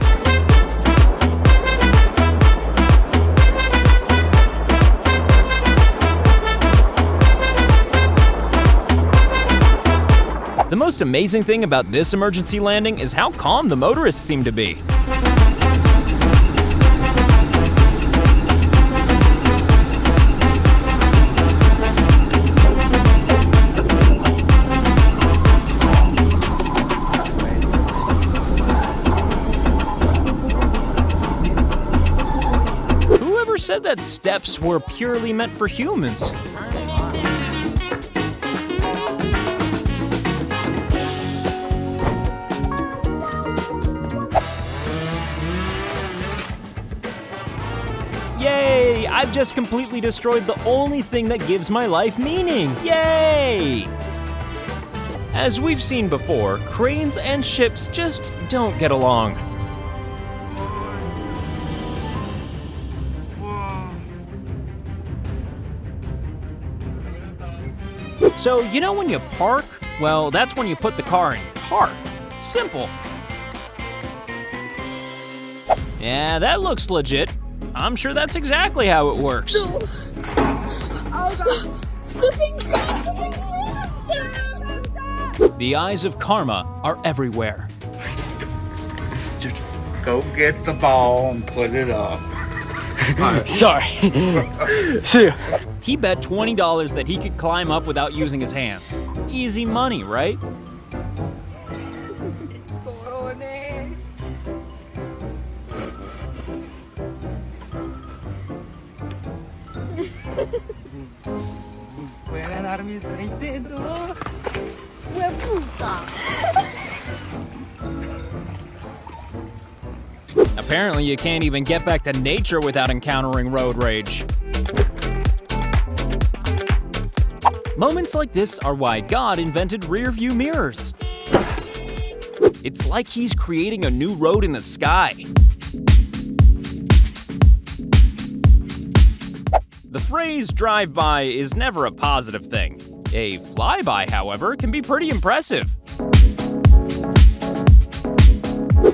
The most amazing thing about this emergency landing is how calm the motorists seem to be. Whoever said that steps were purely meant for humans? Yay! I've just completely destroyed the only thing that gives my life meaning. Yay! As we've seen before, cranes and ships just don't get along. So, you know when you park? Well, that's when you put the car in park. Simple. Yeah, that looks legit. I'm sure that's exactly how it works. The eyes of karma are everywhere. Just go get the ball and put it up. Sorry. See ya. He bet $20 that he could climb up without using his hands. Easy money, right? Puede ganar mis 20, bro. Apparently, you can't even get back to nature without encountering road rage. Moments like this are why God invented rear-view mirrors. It's like he's creating a new road in the sky. The phrase drive-by is never a positive thing. A flyby, however, can be pretty impressive.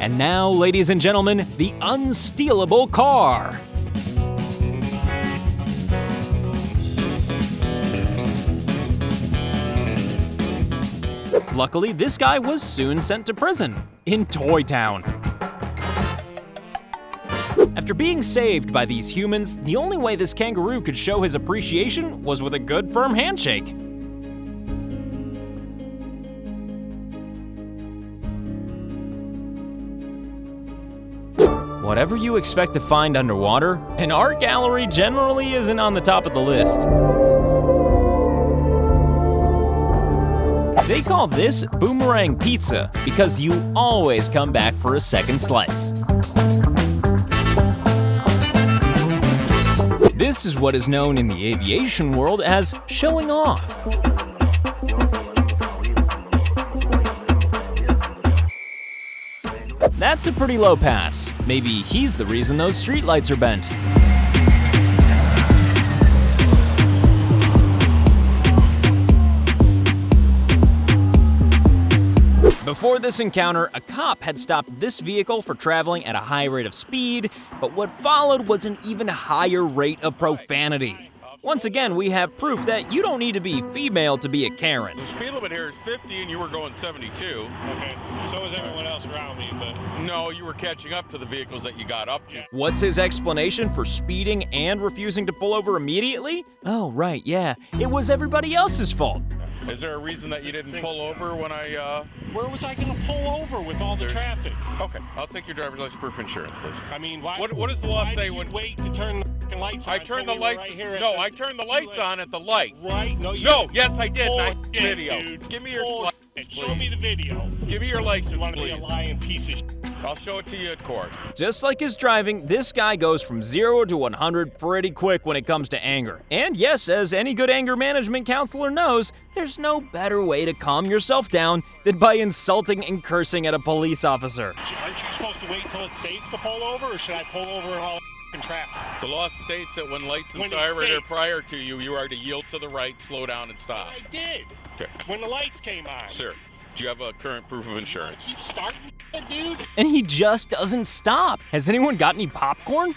And now, ladies and gentlemen, the unstealable car. Luckily, this guy was soon sent to prison in Toy Town. After being saved by these humans, the only way this kangaroo could show his appreciation was with a good, firm handshake. Whatever you expect to find underwater, an art gallery generally isn't on the top of the list. They call this boomerang pizza because you always come back for a second slice. This is what is known in the aviation world as showing off. That's a pretty low pass. Maybe he's the reason those streetlights are bent. Before this encounter, a cop had stopped this vehicle for traveling at a high rate of speed, but what followed was an even higher rate of profanity. Once again, we have proof that you don't need to be female to be a Karen. The speed limit here is 50 and you were going 72. Okay, so was everyone else around me, but... No, you were catching up to the vehicles that you got up to. What's his explanation for speeding and refusing to pull over immediately? Oh, right, yeah. It was everybody else's fault. Is there a reason that you didn't pull over when I, Where was I going to pull over with all the traffic? Okay, I'll take your driver's license proof insurance, please. I mean, why... What does the law say when... wait to turn the fucking lights on? I turned the lights... Right here no, I turned the lights on at the light. Right? No, you... No, yes, I did. I Bullshit, video. Dude. Give me your Bullshit. license, Show me the video. Give me your license, You want to please. be a lying piece of shit. I'll show it to you at court. Just like his driving, this guy goes from 0 to 100 pretty quick when it comes to anger. And yes, as any good anger management counselor knows, there's no better way to calm yourself down than by insulting and cursing at a police officer. Aren't you supposed to wait till it's safe to pull over, or should I pull over in all traffic? The law states that when lights and When it's siren are safe. prior to you, you are to yield to the right, slow down, and stop. I did. Okay. When the lights came on. Sir, do you have a current proof of insurance? Keep starting, dude. And he just doesn't stop. Has anyone got any popcorn?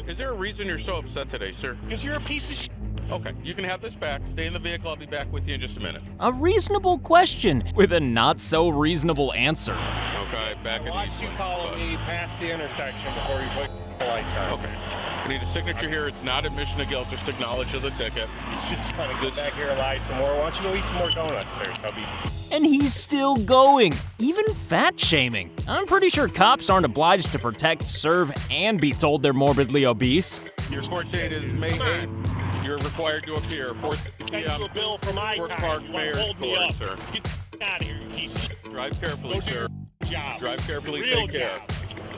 Is there a reason you're so upset today, sir? Because you're a piece of shit. Okay, you can have this back. Stay in the vehicle. I'll be back with you in just a minute. A reasonable question with a not so reasonable answer. Okay, back in Watch you follow me past the intersection before you put the lights on. Okay. I need a signature here. It's not admission of guilt, just acknowledge of the ticket. He's just gonna get back here and lie some more. Why don't you go eat some more donuts there, Tubby? And he's still going, even fat shaming. I'm pretty sure cops aren't obliged to protect, serve, and be told they're morbidly obese. Your court date is May 8th. You're required to appear. Send you a bill for my Fort time. Park You wanna Mayor's hold me Court, up. sir. Get out of here, you piece of shit. Drive carefully, Go do sir. your job. Drive carefully. Real Take care. job.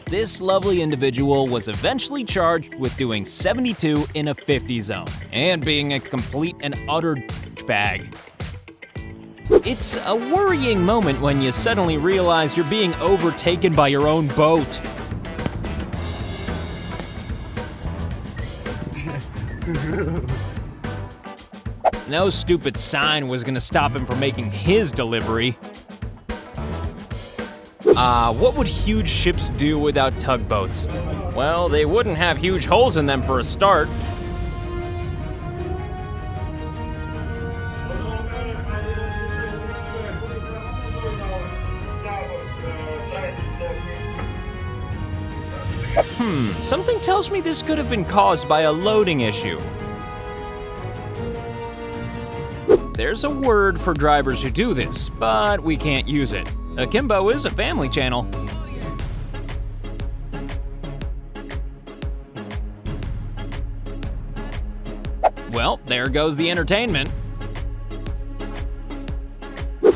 This lovely individual was eventually charged with doing 72 in a 50 zone and being a complete and utter bag. It's a worrying moment when you suddenly realize you're being overtaken by your own boat. No stupid sign was gonna stop him from making his delivery. What would huge ships do without tugboats? Well, they wouldn't have huge holes in them for a start. Something tells me this could have been caused by a loading issue. There's a word for drivers who do this, but we can't use it. Akimbo is a family channel. Well, there goes the entertainment.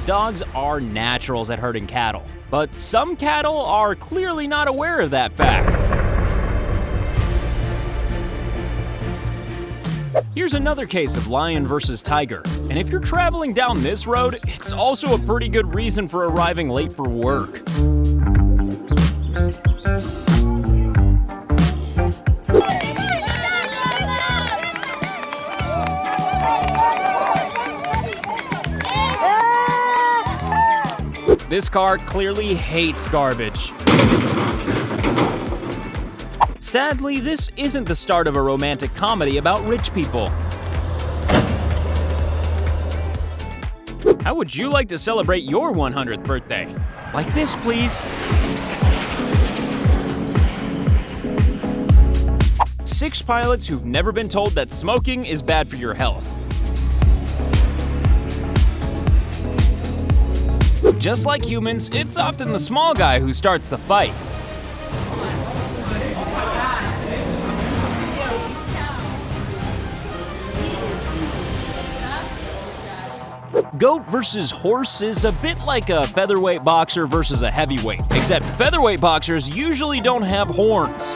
Dogs are naturals at herding cattle, but some cattle are clearly not aware of that fact. Here's another case of lion versus tiger, and if you're traveling down this road, it's also a pretty good reason for arriving late for work. This car clearly hates garbage. Sadly, this isn't the start of a romantic comedy about rich people. How would you like to celebrate your 100th birthday? Like this, please. 6 pilots who've never been told that smoking is bad for your health. Just like humans, it's often the small guy who starts the fight. Goat versus horse is a bit like a featherweight boxer versus a heavyweight, except featherweight boxers usually don't have horns.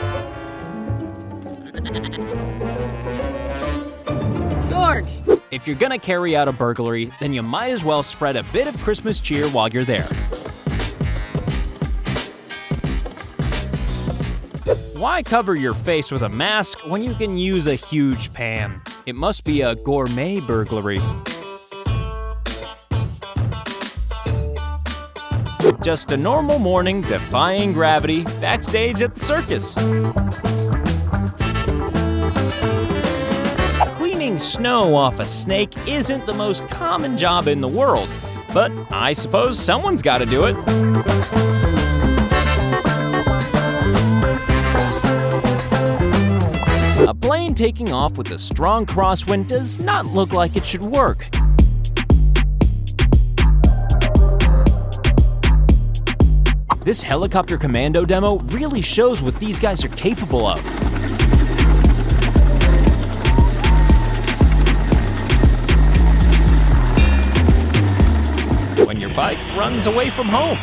George! If you're gonna carry out a burglary, then you might as well spread a bit of Christmas cheer while you're there. Why cover your face with a mask when you can use a huge pan? It must be a gourmet burglary. Just a normal morning defying gravity backstage at the circus. Cleaning snow off a snake isn't the most common job in the world, but I suppose someone's got to do it. A plane taking off with a strong crosswind does not look like it should work. This helicopter commando demo really shows what these guys are capable of. When your bike runs away from home.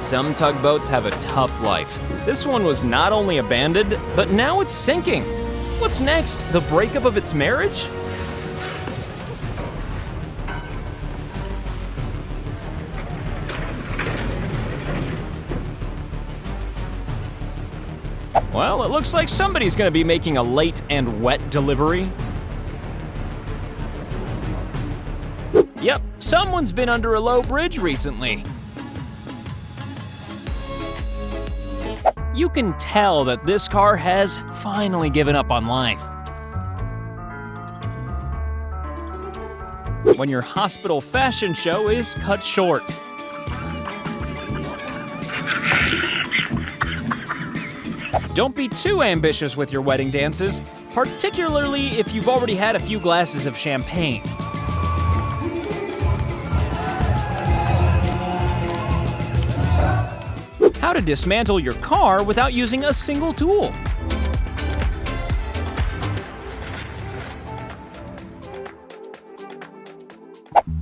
Some tugboats have a tough life. This one was not only abandoned, but now it's sinking. What's next? The breakup of its marriage? Well, it looks like somebody's gonna be making a late and wet delivery. Yep, someone's been under a low bridge recently. You can tell that this car has finally given up on life. When your hospital fashion show is cut short. Don't be too ambitious with your wedding dances, particularly if you've already had a few glasses of champagne. How to dismantle your car without using a single tool.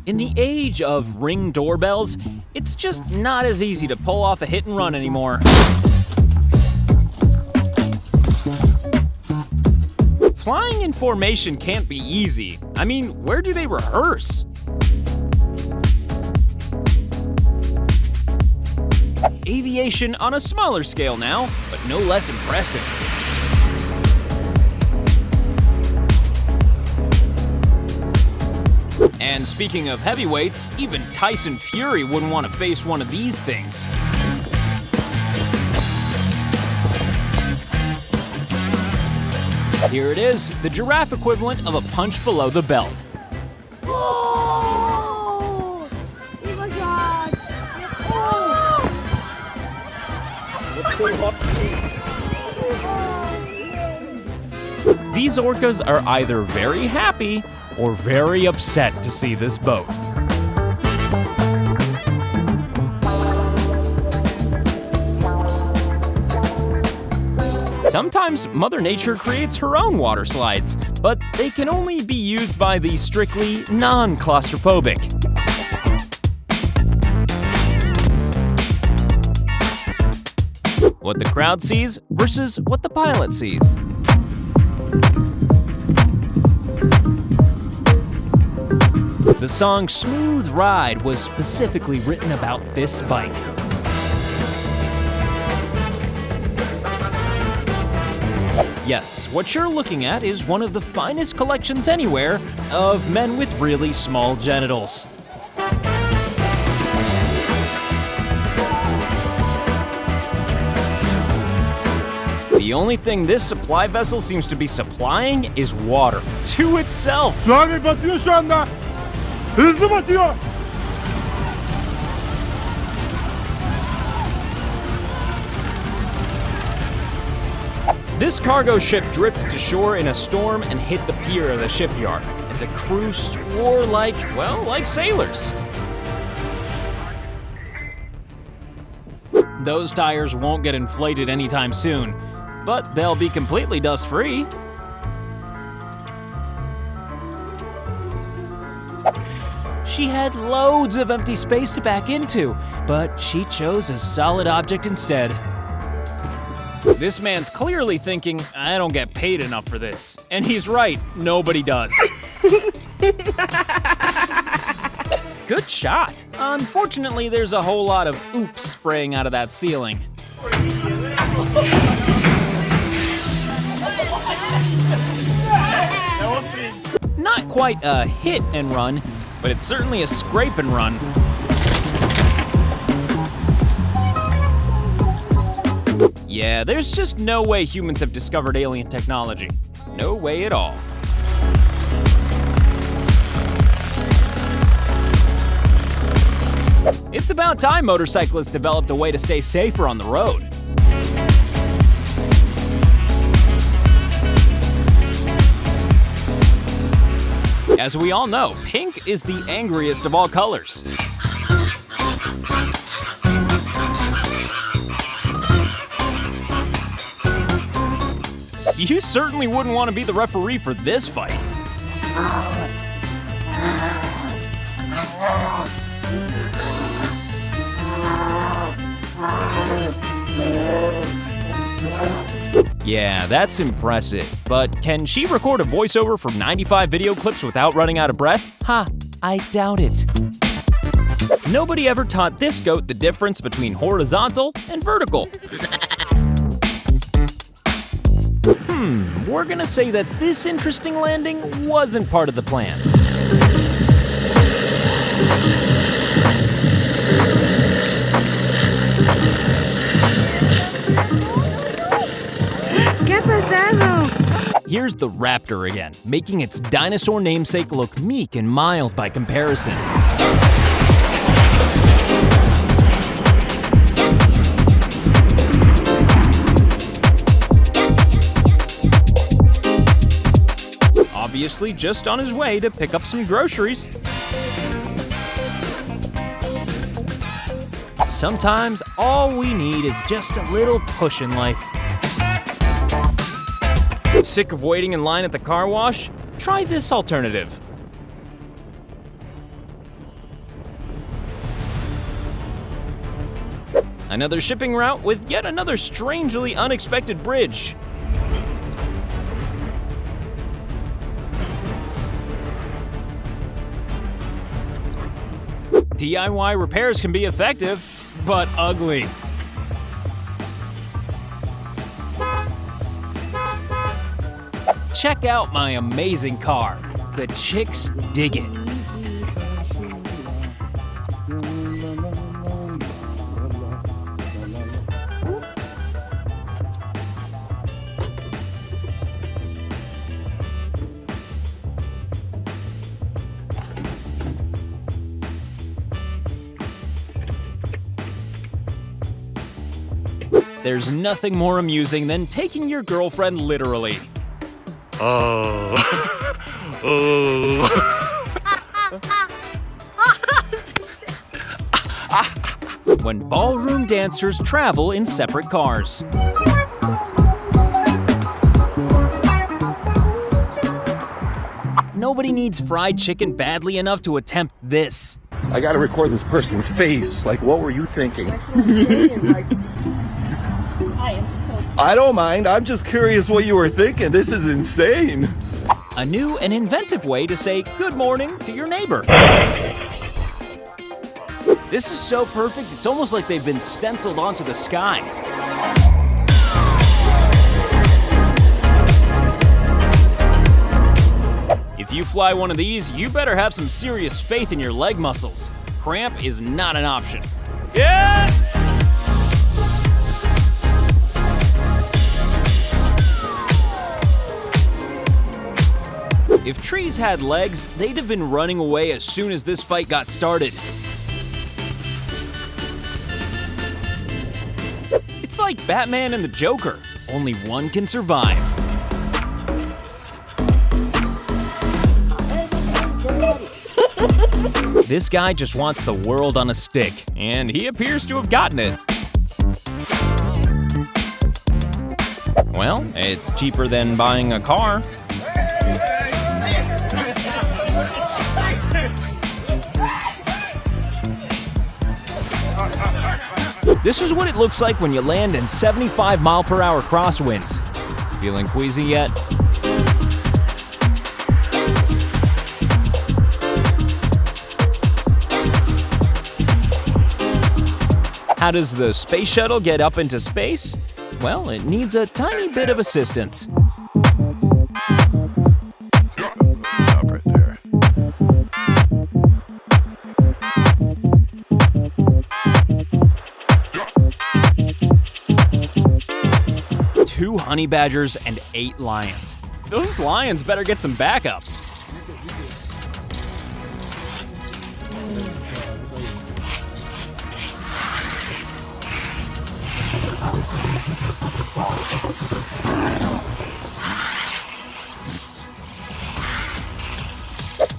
In the age of Ring doorbells, it's just not as easy to pull off a hit and run anymore. Flying in formation can't be easy. I mean, where do they rehearse? Aviation on a smaller scale now, but no less impressive. And speaking of heavyweights, even Tyson Fury wouldn't want to face one of these things. Here it is, the giraffe equivalent of a punch below the belt. Oh! Oh my god! These orcas are either very happy or very upset to see this boat. Sometimes Mother Nature creates her own water slides, but they can only be used by the strictly non-claustrophobic. What the crowd sees versus what the pilot sees. The song Smooth Ride was specifically written about this bike. Yes, what you're looking at is one of the finest collections anywhere of men with really small genitals. The only thing this supply vessel seems to be supplying is water to itself. Tsunami batıyor şu anda. Hızlı batıyor. This cargo ship drifted to shore in a storm and hit the pier of the shipyard, and the crew swore like sailors. Those tires won't get inflated anytime soon, but they'll be completely dust-free. She had loads of empty space to back into, but she chose a solid object instead. This man's clearly thinking, I don't get paid enough for this. And he's right, nobody does. Good shot. Unfortunately, there's a whole lot of oops spraying out of that ceiling. Not quite a hit and run, but it's certainly a scrape and run. Yeah, there's just no way humans have discovered alien technology. No way at all. It's about time motorcyclists developed a way to stay safer on the road. As we all know, pink is the angriest of all colors. You certainly wouldn't want to be the referee for this fight. Yeah, that's impressive, but can she record a voiceover for 95 video clips without running out of breath? Ha, I doubt it. Nobody ever taught this goat the difference between horizontal and vertical. We're gonna say that this interesting landing wasn't part of the plan. ¿Qué ha pasado? Here's the raptor again, making its dinosaur namesake look meek and mild by comparison. Obviously just on his way to pick up some groceries. Sometimes all we need is just a little push in life. Sick of waiting in line at the car wash? Try this alternative. Another shipping route with yet another strangely unexpected bridge. DIY repairs can be effective, but ugly. Check out my amazing car. The chicks dig it. There's nothing more amusing than taking your girlfriend literally. When ballroom dancers travel in separate cars. Nobody needs fried chicken badly enough to attempt this. I gotta record this person's face. Like, what were you thinking? I don't mind. I'm just curious what you were thinking. This is insane. A new and inventive way to say good morning to your neighbor. This is so perfect, it's almost like they've been stenciled onto the sky. If you fly one of these, you better have some serious faith in your leg muscles. Cramp is not an option. Yeah! If trees had legs, they'd have been running away as soon as this fight got started. It's like Batman and the Joker. Only one can survive. This guy just wants the world on a stick, and he appears to have gotten it. Well, it's cheaper than buying a car. This is what it looks like when you land in 75-mile-per-hour crosswinds. Feeling queasy yet? How does the space shuttle get up into space? Well, it needs a tiny bit of assistance. Right there. 2 honey badgers and 8 lions. Those lions better get some backup.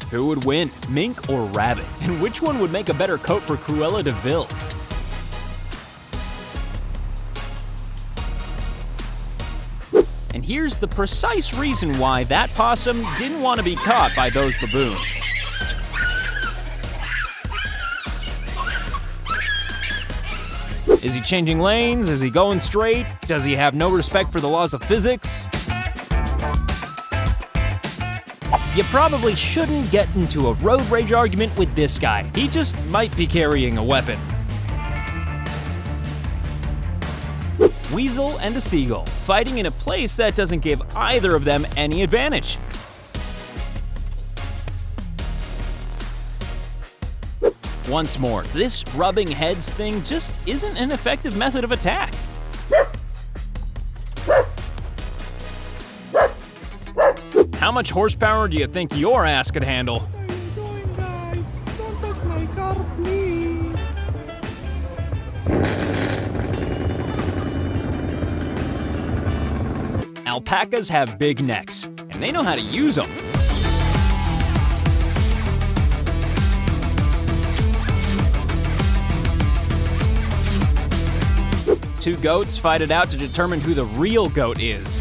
Who would win, mink or rabbit? And which one would make a better coat for Cruella de Vil? And here's the precise reason why that possum didn't want to be caught by those baboons. Is he changing lanes? Is he going straight? Does he have no respect for the laws of physics? You probably shouldn't get into a road rage argument with this guy. He just might be carrying a weapon. Weasel and a seagull, fighting in a place that doesn't give either of them any advantage. Once more, this rubbing heads thing just isn't an effective method of attack. How much horsepower do you think your ass could handle? Alpacas have big necks, and they know how to use them. Two goats fight it out to determine who the real goat is.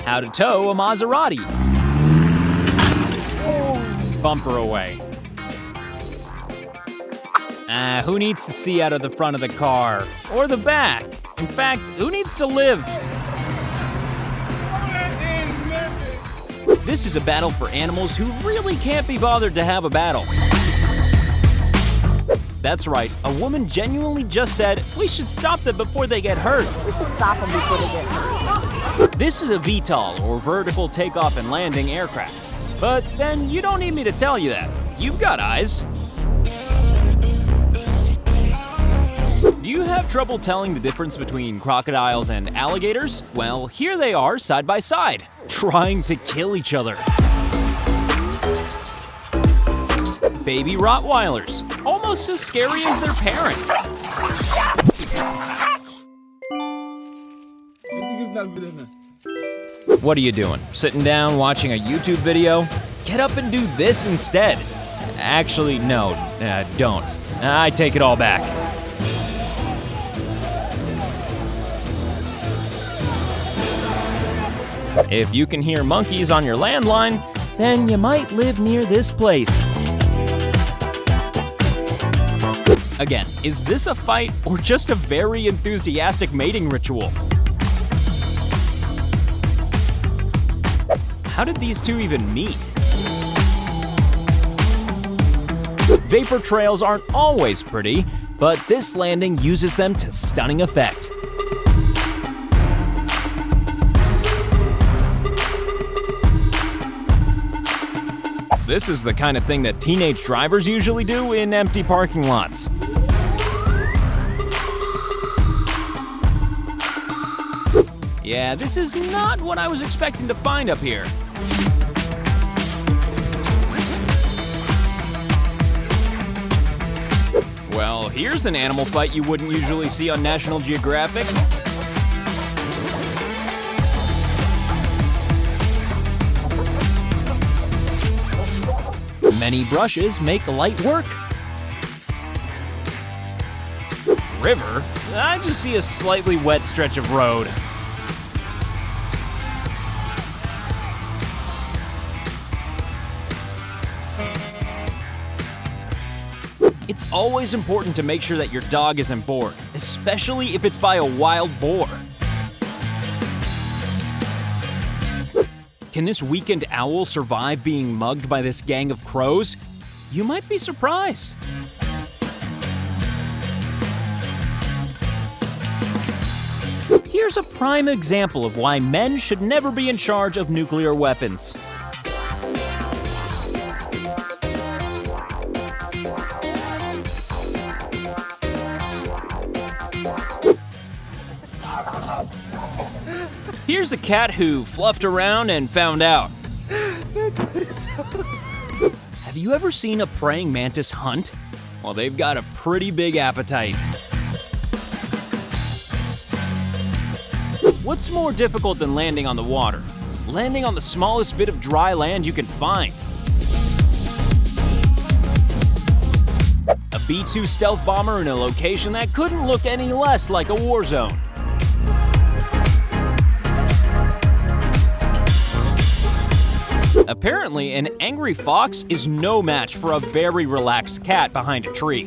How to tow a Maserati. It's bumper away. Who needs to see out of the front of the car? Or the back? In fact, who needs to live? This is a battle for animals who really can't be bothered to have a battle. That's right, a woman genuinely just said, we should stop them before they get hurt. We should stop them before they get hurt. This is a VTOL, or vertical takeoff and landing aircraft. But then you don't need me to tell you that. You've got eyes. Do you have trouble telling the difference between crocodiles and alligators? Well, here they are side by side, trying to kill each other. Baby Rottweilers, almost as scary as their parents. What are you doing? Sitting down watching a YouTube video? Get up and do this instead. Actually, no, don't. I take it all back. If you can hear monkeys on your landline, then you might live near this place. Again, is this a fight or just a very enthusiastic mating ritual? How did these two even meet? Vapor trails aren't always pretty, but this landing uses them to stunning effect. This is the kind of thing that teenage drivers usually do in empty parking lots. Yeah, this is not what I was expecting to find up here. Well, here's an animal fight you wouldn't usually see on National Geographic. Many brushes make light work. River? I just see a slightly wet stretch of road. It's always important to make sure that your dog isn't bored, especially if it's by a wild boar. Can this weekend owl survive being mugged by this gang of crows? You might be surprised. Here's a prime example of why men should never be in charge of nuclear weapons. Here's a cat who fluffed around and found out. Have you ever seen a praying mantis hunt? Well, they've got a pretty big appetite. What's more difficult than landing on the water? Landing on the smallest bit of dry land you can find. A B-2 stealth bomber in a location that couldn't look any less like a war zone. Apparently, an angry fox is no match for a very relaxed cat behind a tree.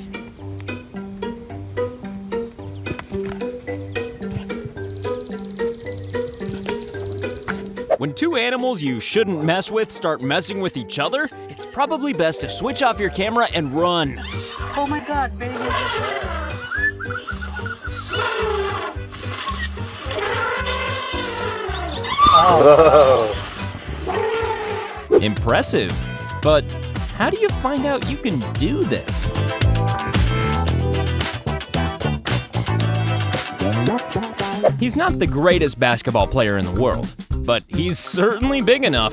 When two animals you shouldn't mess with start messing with each other, it's probably best to switch off your camera and run. Oh my God, baby. Impressive. But how do you find out you can do this? He's not the greatest basketball player in the world, but he's certainly big enough.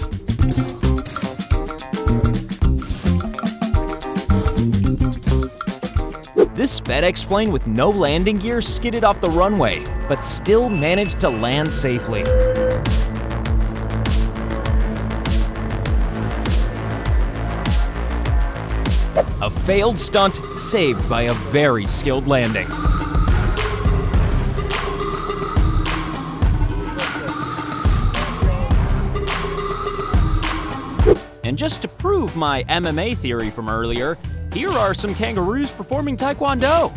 This FedEx plane with no landing gear skidded off the runway, but still managed to land safely. A failed stunt saved by a very skilled landing. And just to prove my MMA theory from earlier, here are some kangaroos performing Taekwondo.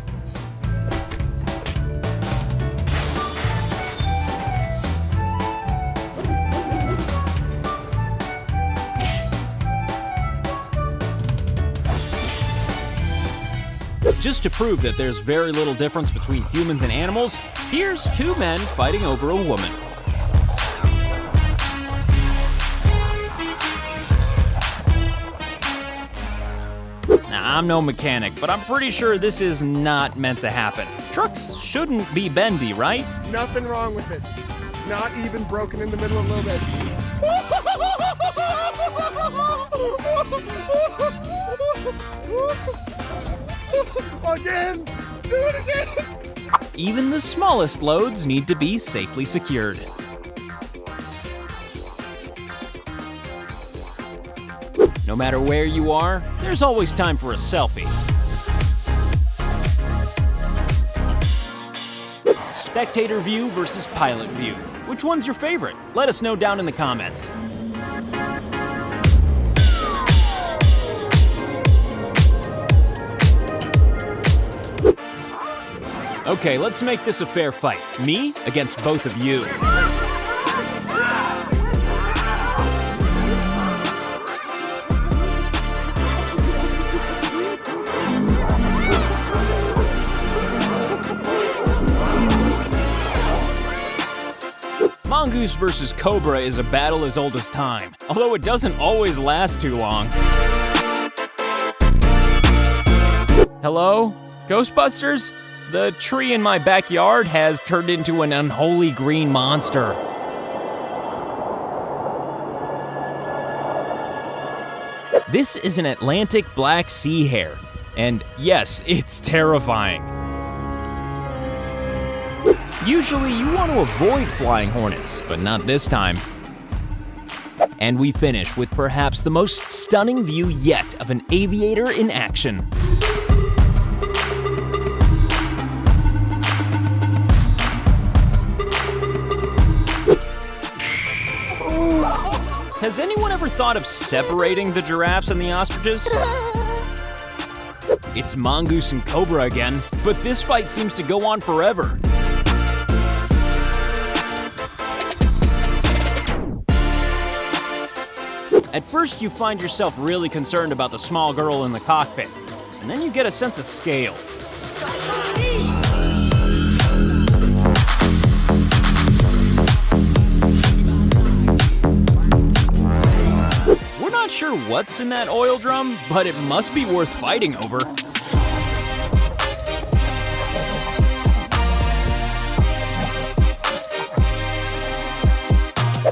Just to prove that there's very little difference between humans and animals, here's two men fighting over a woman. Now, I'm no mechanic, but I'm pretty sure this is not meant to happen. Trucks shouldn't be bendy, right? Nothing wrong with it. Not even broken in the middle a little bit. Again! Do it again! Even the smallest loads need to be safely secured. No matter where you are, there's always time for a selfie. Spectator view versus pilot view. Which one's your favorite? Let us know down in the comments. Okay, let's make this a fair fight. Me against both of you. Mongoose versus Cobra is a battle as old as time, although it doesn't always last too long. Hello? Ghostbusters? The tree in my backyard has turned into an unholy green monster. This is an Atlantic black sea hare, and yes, it's terrifying. Usually you want to avoid flying hornets, but not this time. And we finish with perhaps the most stunning view yet of an aviator in action. Has anyone ever thought of separating the giraffes and the ostriches? It's Mongoose and Cobra again, but this fight seems to go on forever. At first, you find yourself really concerned about the small girl in the cockpit, and then you get a sense of scale. We're not sure what's in that oil drum, but it must be worth fighting over.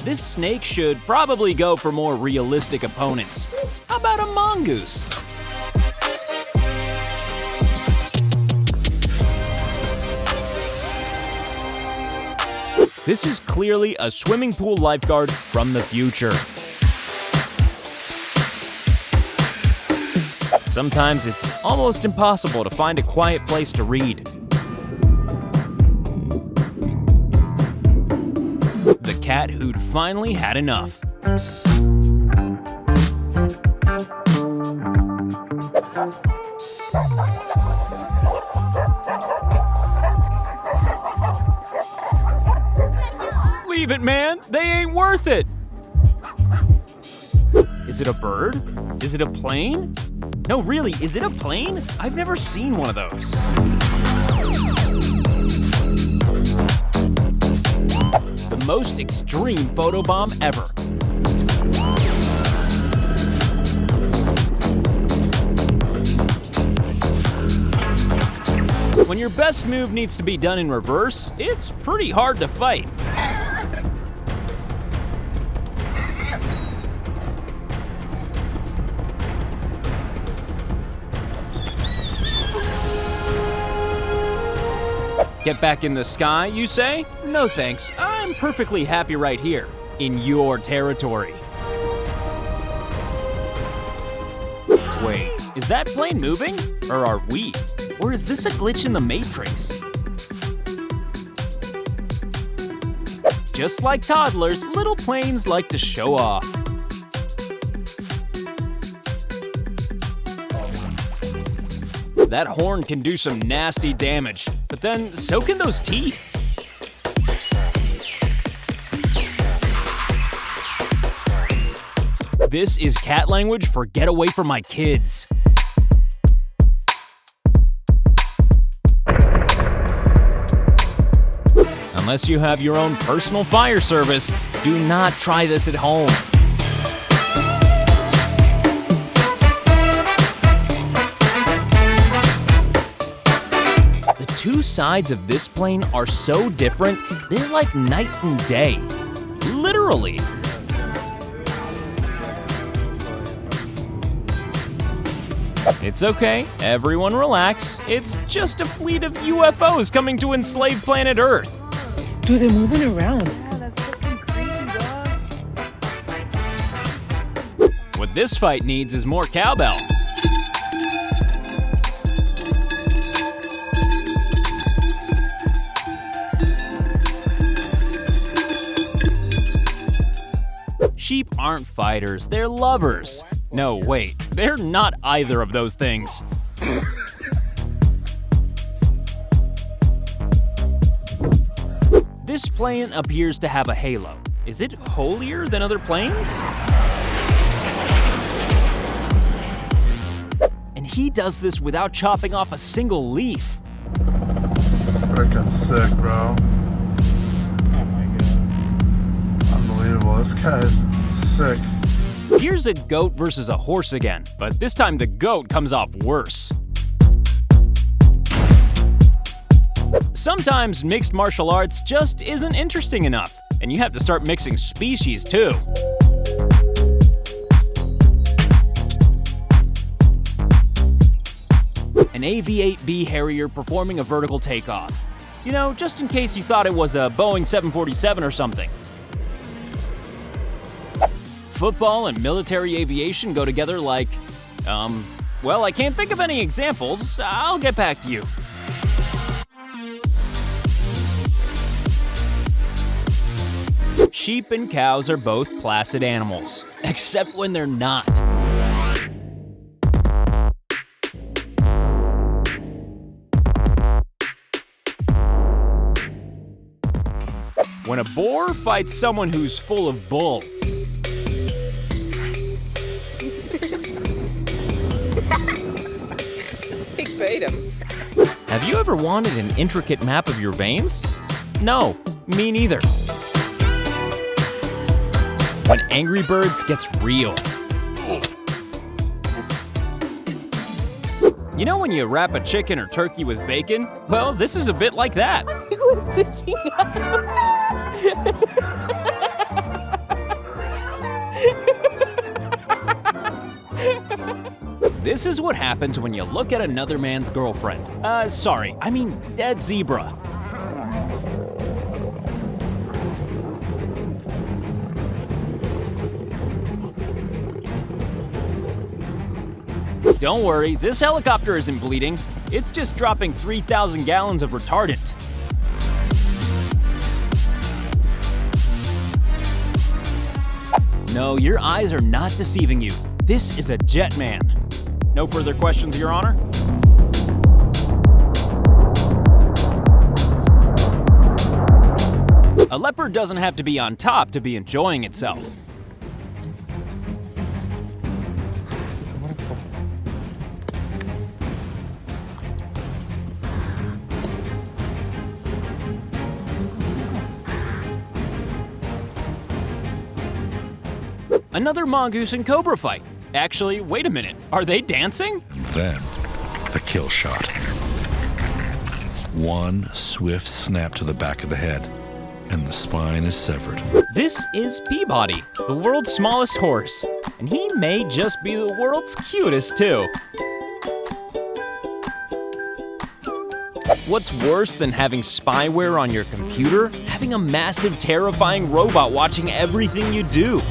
This snake should probably go for more realistic opponents. How about a mongoose? This is clearly a swimming pool lifeguard from the future. Sometimes it's almost impossible to find a quiet place to read. The cat who'd finally had enough. believe it, man. They ain't worth it. Is it a bird? Is it a plane? No, really, is it a plane? I've never seen one of those. The most extreme photobomb ever. When your best move needs to be done in reverse, it's pretty hard to fight. Get back in the sky, you say? No thanks, I'm perfectly happy right here, in your territory. Wait, is that plane moving? Or are we? Or is this a glitch in the Matrix? Just like toddlers, little planes like to show off. That horn can do some nasty damage, but then so can those teeth. This is cat language for get away from my kids. Unless you have your own personal fire service, do not try this at home. The two sides of this plane are so different, they're like night and day. Literally. It's okay, everyone relax. It's just a fleet of UFOs coming to enslave planet Earth. Dude, they're moving around. Yeah, that's fucking crazy, dog. What this fight needs is more cowbell. Sheep aren't fighters, they're lovers. No, wait, they're not either of those things. This plane appears to have a halo. Is it holier than other planes? And he does this without chopping off a single leaf. Freaking sick, bro. Oh my god. Unbelievable. This guy's sick. Here's a goat versus a horse again, but this time the goat comes off worse. Sometimes mixed martial arts just isn't interesting enough, and you have to start mixing species too. An AV-8B Harrier performing a vertical takeoff. You know, just in case you thought it was a Boeing 747 or something. Football and military aviation go together like, well, I can't think of any examples. I'll get back to you. Sheep and cows are both placid animals, except when they're not. When a boar fights someone who's full of bull. Pig bait him. Have you ever wanted an intricate map of your veins? No, me neither. When Angry Birds gets real. You know when you wrap a chicken or turkey with bacon? Well, this is a bit like that. This is what happens when you look at another man's girlfriend. Sorry, I mean dead zebra. Don't worry, this helicopter isn't bleeding. It's just dropping 3,000 gallons of retardant. No, your eyes are not deceiving you. This is a Jetman. No further questions, Your Honor? A leopard doesn't have to be on top to be enjoying itself. Another mongoose and cobra fight. Actually, wait a minute, are they dancing? Then, the kill shot. One swift snap to the back of the head, and the spine is severed. This is Peabody, the world's smallest horse, and he may just be the world's cutest too. What's worse than having spyware on your computer? Having a massive, terrifying robot watching everything you do.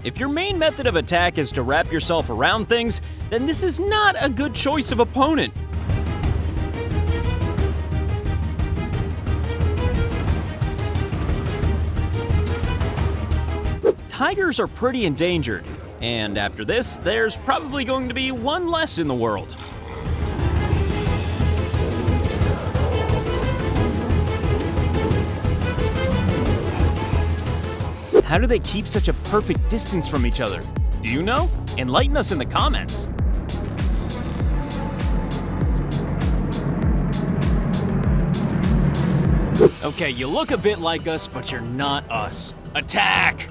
If your main method of attack is to wrap yourself around things, then this is not a good choice of opponent. Tigers are pretty endangered, and after this, there's probably going to be one less in the world. How do they keep such a perfect distance from each other? Do you know? Enlighten us in the comments. Okay, you look a bit like us, but you're not us. Attack!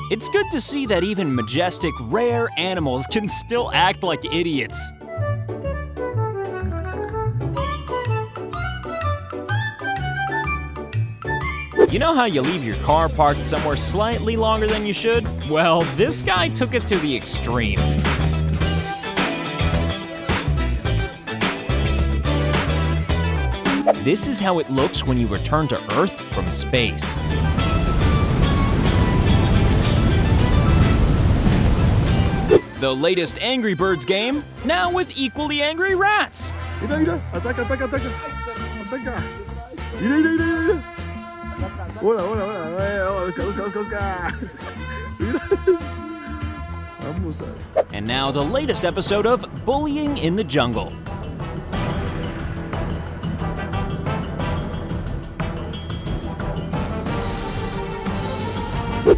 It's good to see that even majestic, rare animals can still act like idiots. You know how you leave your car parked somewhere slightly longer than you should? Well, this guy took it to the extreme. This is how it looks when you return to Earth from space. The latest Angry Birds game, now with equally angry rats. Mira, ataca, ataca, ataca. Ataca. Mira. Hola. Vamos a... And now the latest episode of Bullying in the Jungle.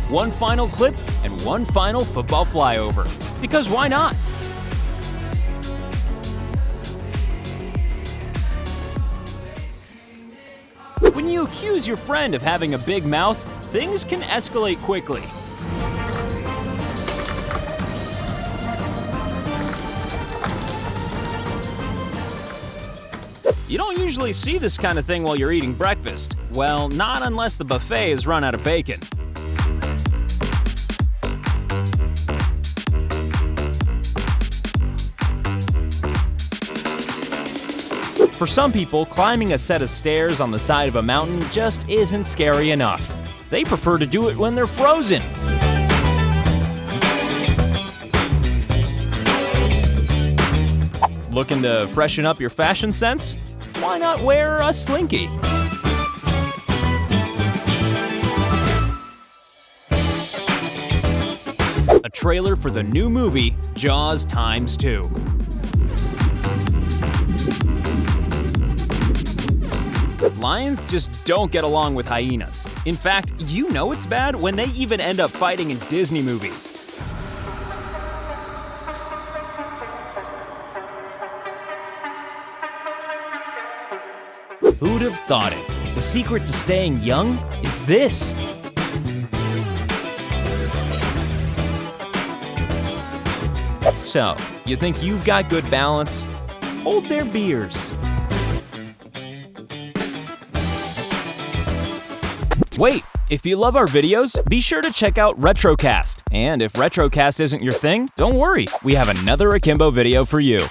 One final clip and one final football flyover. Because why not? When you accuse your friend of having a big mouth, things can escalate quickly. You don't usually see this kind of thing while you're eating breakfast. Well, not unless the buffet has run out of bacon. For some people, climbing a set of stairs on the side of a mountain just isn't scary enough. They prefer to do it when they're frozen. Looking to freshen up your fashion sense? Why not wear a slinky? A trailer for the new movie, Jaws x2. Lions just don't get along with hyenas. In fact, you know it's bad when they even end up fighting in Disney movies. Who'd have thought it? The secret to staying young is this. So, you think you've got good balance? Hold their beers. Wait, if you love our videos, be sure to check out Retrocast. And if Retrocast isn't your thing, don't worry, we have another Akimbo video for you.